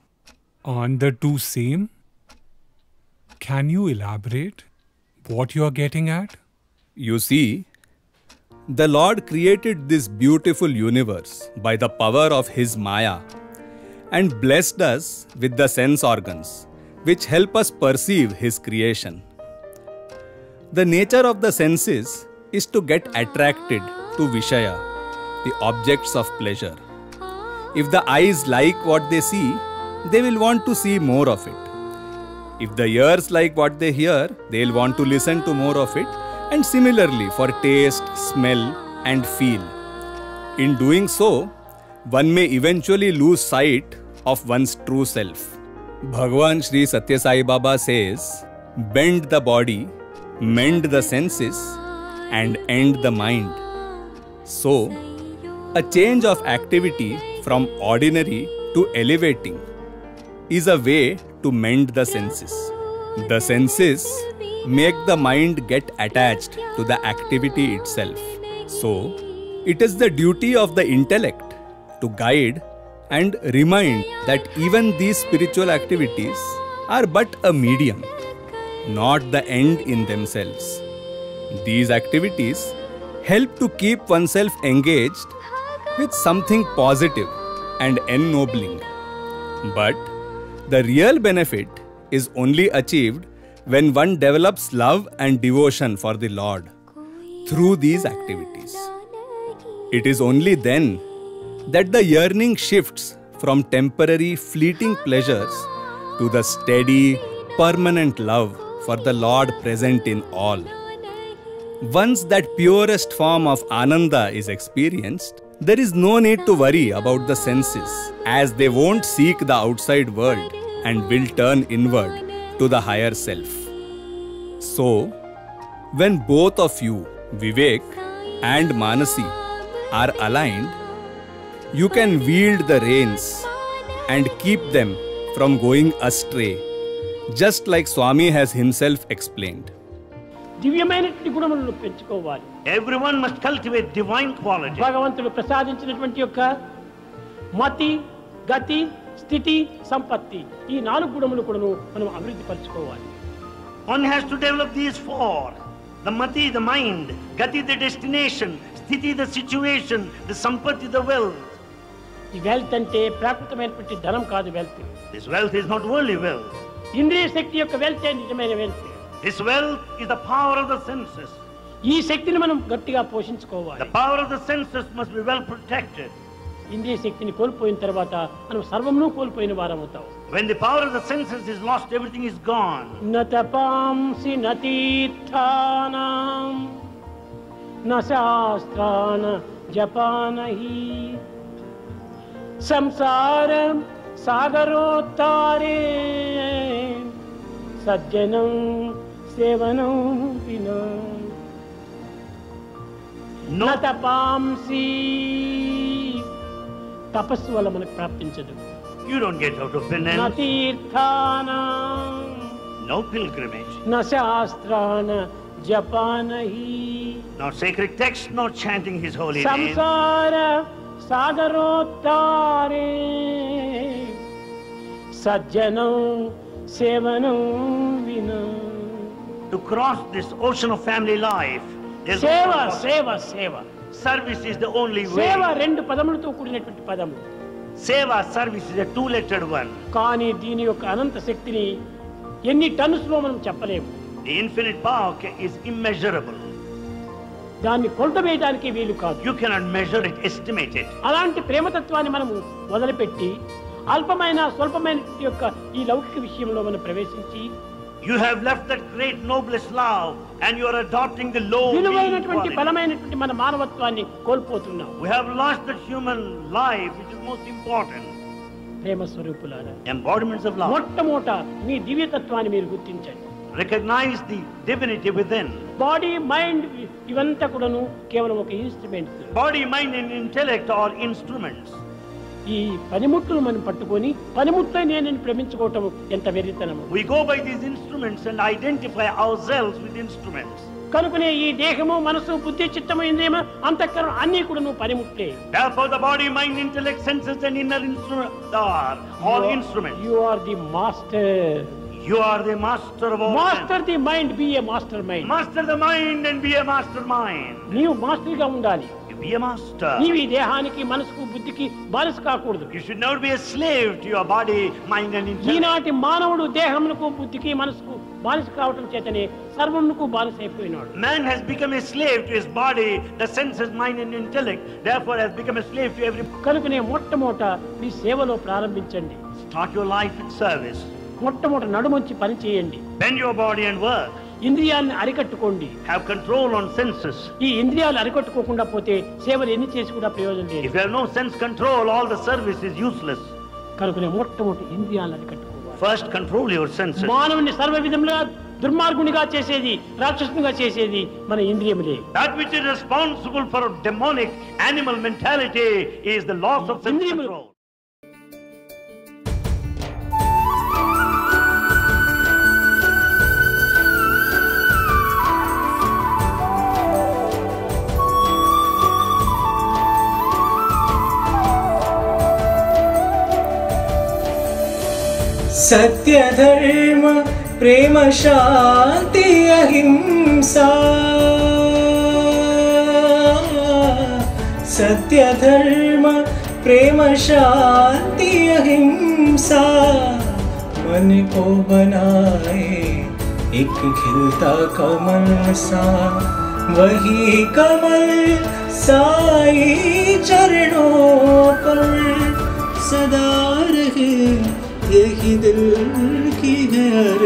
Aren't the two same? Can you elaborate what you are getting at? You see, the Lord created this beautiful universe by the power of His Maya and blessed us with the sense organs which help us perceive His creation. The nature of the senses is to get attracted to Vishaya, the objects of pleasure. If the eyes like what they see, they will want to see more of it. If the ears like what they hear, they'll want to listen to more of it, and similarly for taste, smell and feel. In doing so, one may eventually lose sight of one's true self. Bhagavan Sri Satya Sai Baba says, bend the body, mend the senses and end the mind. So, a change of activity from ordinary to elevating is a way to mend the senses. The senses make the mind get attached to the activity itself. So, it is the duty of the intellect to guide and remind that even these spiritual activities are but a medium, not the end in themselves. These activities help to keep oneself engaged with something positive and ennobling. But the real benefit is only achieved when one develops love and devotion for the Lord through these activities. It is only then that the yearning shifts from temporary fleeting pleasures to the steady, permanent love for the Lord present in all. Once that purest form of Ananda is experienced, there is no need to worry about the senses, as they won't seek the outside world and will turn inward to the higher self. So, when both of you, Vivek and Manasi, are aligned, you can wield the reins and keep them from going astray, just like Swami has himself explained. దివ్యమైనటువంటి గుణములను పెంచుకోవాలి. Everyone must cultivate divine qualities. భగవంతుడు ప్రసాదించినటువంటి యొక్క మతి, గతి, స్థితి, సంపత్తి ఈ 4 గుణములు కూడాను మనం అభివృద్ధి పరచుకోవాలి. One has to develop these 4: the mati, the mind; gati, the destination; sthiti, the situation; the sampatti, the wealth. ఈ వెల్త్ అంటే ప్రాకృతమైనటువంటి ధనం కాదు wealth. This wealth is not worldly wealth. ఇంద్రియ శక్తి యొక్క వెల్త్ నిజమైన wealth. This wealth is the power of the senses. ఈ శక్తిని మనం గట్టిగా పోషించుకోవాలి. The power of the senses must be well protected. ఇంద్రియ శక్తిని కోల్పోయిన తర్వాత మనం సర్వమును కోల్పోయిన వారం అవుతాం. When the power of the senses is lost, everything is gone. నతపాంసి నతీర్థానాం న శాస్త్రాన జపానహి సంసారం సాగరోత్తారే సజ్జనం సేవనం వినా నతపాంసి తపస్సు వల్ల మనకు ప్రాప్తించదు. You don't get out of penance. నా తీర్థానాం No pilgrimage. నా శాస్త్రాన జపానహి No sacred text, no chanting his holy name. సంసార సాగరోత్తారే సజ్జనం సేవనం వినా. To cross this ocean of family life, సేవ సేవ సేవ. Service is the only way. సేవ 2 పదములతో కూడినటువంటి పదము. Seva, service is a 2-lettered one. కానీ దీని యొక్క అనంత శక్తిని ఎన్ని టన్నుస్ లో మనం చెప్పలేము. The infinite power is immeasurable. దాన్ని కొలత వేయడానికి వీలు కాదు. You cannot measure it, estimate it. అలాంటి ప్రేమతత్వాన్ని మనము వదిలిపెట్టి అల్పమైన స్వల్పమైన యొక్క ఈ లౌకిక విషయంలో మనం ప్రవేశించి You have left that great noblest love and you are adopting the low. విలువైనటువంటి బలమైనటువంటి మన మానవత్వాన్ని కోల్పోతున్నాం. We have lost that human life which is most important. ప్రేమ స్వరూపులారా, embodiments of love. మొట్టమొదట మీ దివ్యతత్వాన్ని మీరు గుర్తించండి. Recognize the divinity within. Body mind ఇవంతా కూడాను కేవలం ఒక instruments. Body, mind and intellect are instruments. ఈ పనిముట్లు మనం పట్టుకొని పనిముట్లే నేను ప్రేమించుకోవటం ఎంత వెర్రితనము. We go by these instruments and identify ourselves with instruments. కనుకనే ఈ దేహము మనసు బుద్ధి చిత్తము ఇంద్రియము అంతఃకరణ అన్నీ కూడాను పనిముట్లే. Therefore the body, mind, intellect, senses and inner instruments are all instruments. You are the master. You are the master of all. Master the mind, be a master mind. Master the mind and be a master mind. నీవు మాస్టర్గా ఉండాలి. Be a master. నీవు ఈ దేహానికి మనసుకు బుద్ధికి బానిస కాకూడదు. You should never be a slave to your body, mind and intellect. ఈనాటి మానవుడు దేహమునకు బుద్ధికి మనసుకు బానిస కావటం చేతనే సర్వమునకు బానిస అయిపోయినాడు. Man has become a slave to his body, the senses, mind and intellect. Therefore has become a slave to every. కనుకనే మొట్టమొదట మీ సేవలో ప్రారంభించండి. Start your life with service. మొట్టమొదట నడుమొంచి పని చేయండి. Bend your body and work. ఇంద్రియాలను అరికట్టుకోండి. Have control on senses. ఈ ఇంద్రియాలు అరికట్టుకోకుండా పోతే సేవలు ఎన్ని చేసి కూడా ప్రయోజనం లేదు. If you have no sense control, all the service is useless. కనుకనే మొట్టమొదటి ఇంద్రియాలను అరికట్టుకోవాలి. First control your senses. మానవుని సర్వ విధములుగా దుర్మార్గునిగా చేసేది, రాక్షసునిగా చేసేది మన ఇంద్రియములే. That which is responsible for demonic animal mentality is the loss of self control. सत्य धर्म प्रेम शांति अहिंसा सत्य धर्म प्रेम शांति अहिंसा मन को बनाए एक खिलता कमल सा वही कमल साई चरणों पर सदा रहे यही दिल की घर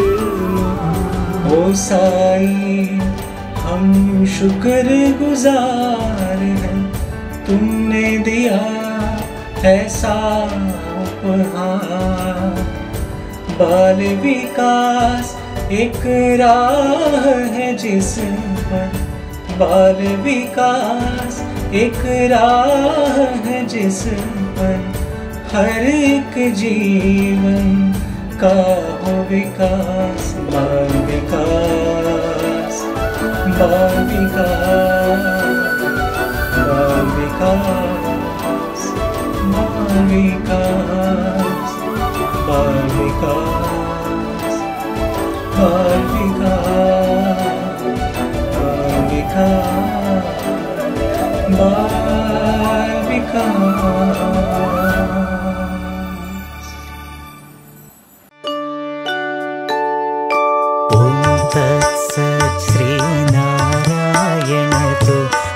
ओ साई हम शुक्र गुजार हैं तुमने दिया ऐसा उपहार बाल विकास एक राह है जिस पर, बाल विकास एक राह है जिस पर हर एक जीवन का हो विकास। बाल विकास, बाल विकास, बाल विकास, बाल विकास, बाल विकास, बाल विकास, बाल विकास, बाल विकास।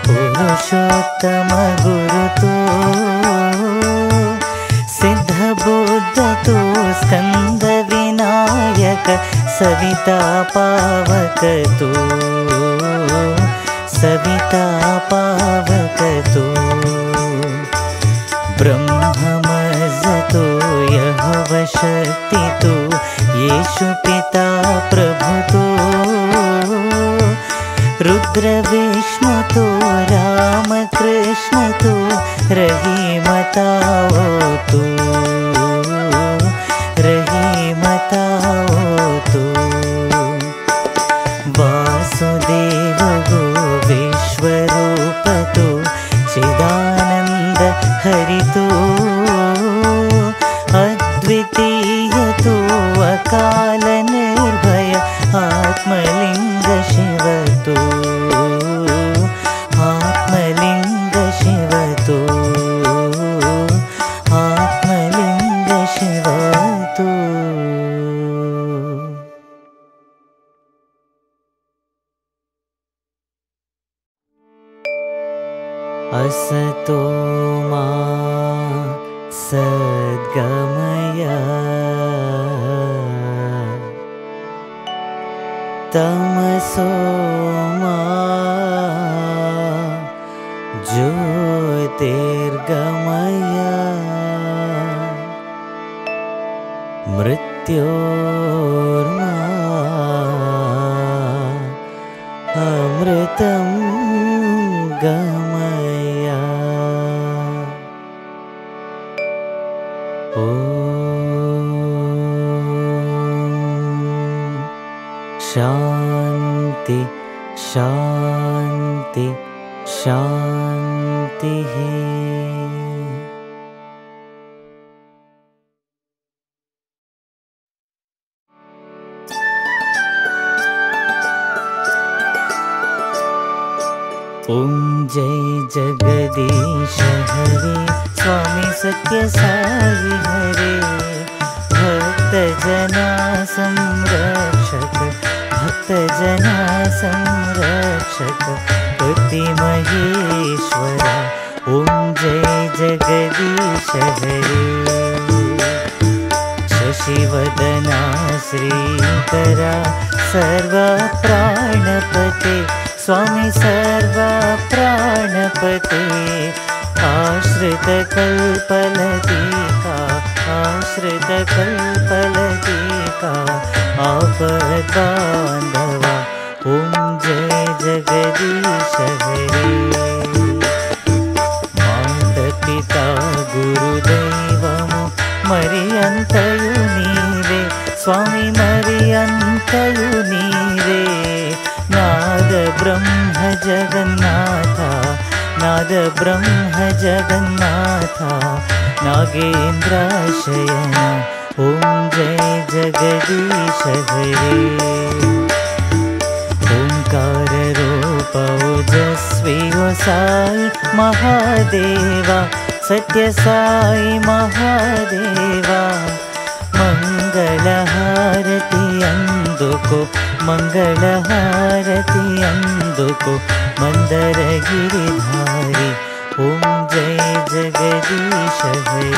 पुरुषोत्तम गुरुतो सिद्ध बुद्ध तो स्कंद विनायक सविता पावक तो, सविता पावक तो ब्रह्ममज तो यहोव शक्ति तो येशु पिता प्रभु तो रुद्र विष्णु तो राम कृष्ण तो रहीमताओ तो, रहीमताओ तो वासुदेव गो विश्वरूप तो चिदानंद हरि तो अद्वितीय तो अकाल निर्भय आत्मलिंग शिव तो, आत्मलिंग शिव तो, आत्मलिंग शिव तो। असतो मा सद्गमय तमसो मा ज्योतिर्गमय मृत्योर्मा अमृतं गमय। शांति शांति शांति। ओम जय जगदीश हरे स्वामी सत्य साई हरे भक्त जना संरक्षक भक्त जना संरक्षक पति महेश्वरा ओम जय जगदीश हरे शशिवदना श्रीकरा सर्व प्राणपते स्वामी सर्व प्राणपते आश्रित कल्पलतिका आश्रित कल्पलतिका आपद्बान्धवा ओम जय जगदीश हरे मात पिता गुरुदैवमु मरियन्तयु नीवे स्वामी मरियन्तयु नीवे नाद ब्रह्म जगन्नाथा नाद ब्रह्म जगन्नाथा नागेन्द्रशयना ओम जय जगदीश हरे ओंकार रूप ओजस्वी ओ साई महादेवा सत्य साई महादेवा मंगलहारति अंदुको मंगलहारति अंदुको मंदर गिरिधारी ओम जय जगदीश हरे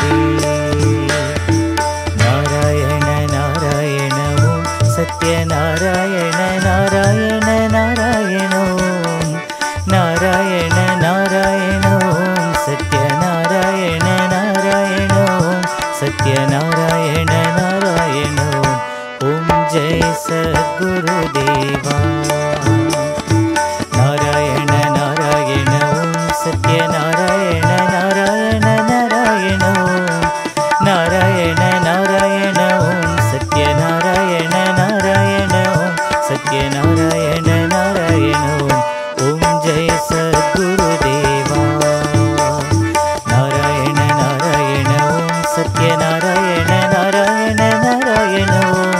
नारायण नारायण ओम सत्यनारायण नारायण नारायण ओम नारायण नारायण ओम सत्यनारायण नारायण ओम सत्यनारायण नारायण ओम जय सद्गुरुदेवा नारायण नारायण ओम सत्यनारायण नारायण नारायण ओम नारायण नारायण ओम सत्यनारायण नारायण ओम सत्यनारायण नारायण ओम जय सद्गुरुदेवा नारायण नारायण ओम सत्यनारायण नारायण नारायण ओम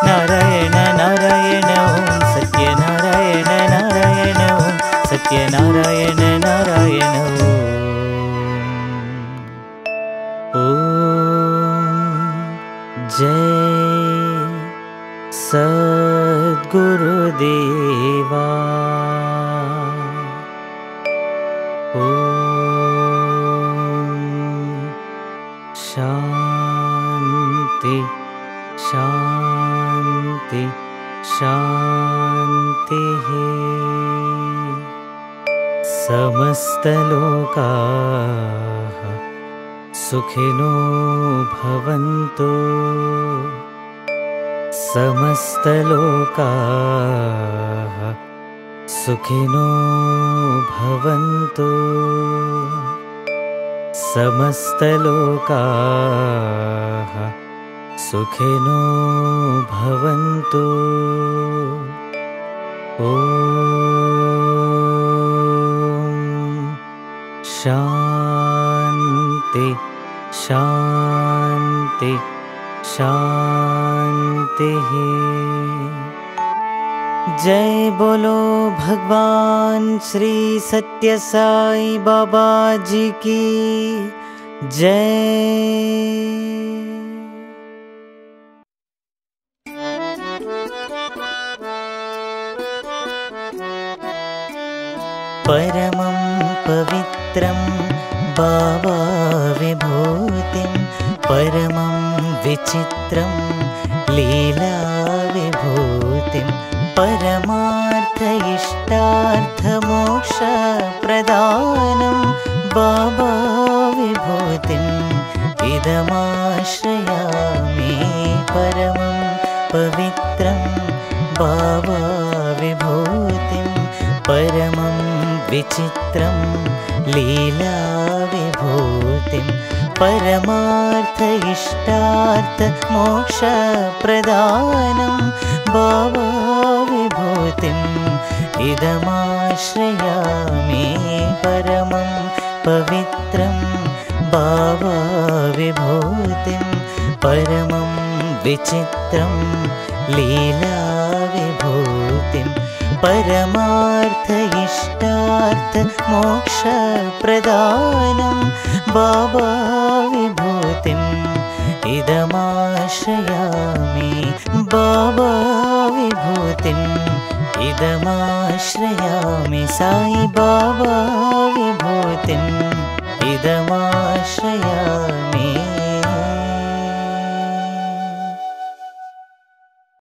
नारायण नारायण ओम सत्यनारायण नारायण ओम सत्यनारायण नारायण जय सद्गुरुदेवा शांति शांति शांति समस्तलोकाः सुखिनो भवन्तु समस्तलोकाः सुखिनो भवन्तु समस्तलोकाः सुखिनो भवन्तु ॐ शान्ति शान्ति शान्तिः जय बोलो भगवान श्री सत्य साई बाबा जी की जय। परमं पवित्रं बाबा विभूतिं परमं विचित्रं लीला विभूतिं परमार्थ इष्टार्थ मोक्ष प्रदानं बाबा विभूतिम् इदमाश्रयामि परमं पवित्रं बाबा विभूतिं परमं विचित्रं लीला विभूतिं परमार्थ इष्टार्थ मोक्ष प्रदानं बाबा विभूतिम् इदमाश्रयामि परमं पवित्रं बाबा विभूतिं परमं विचित्रं लीला विभूतिं परमार्थ इष्टार्थ मोक्ष प्रदानं बाबा विभूतिम् इदमाश्रयामि बाबा विभूतिम् इदमाश्रयामि साई बाबा विभूतिम् इदमा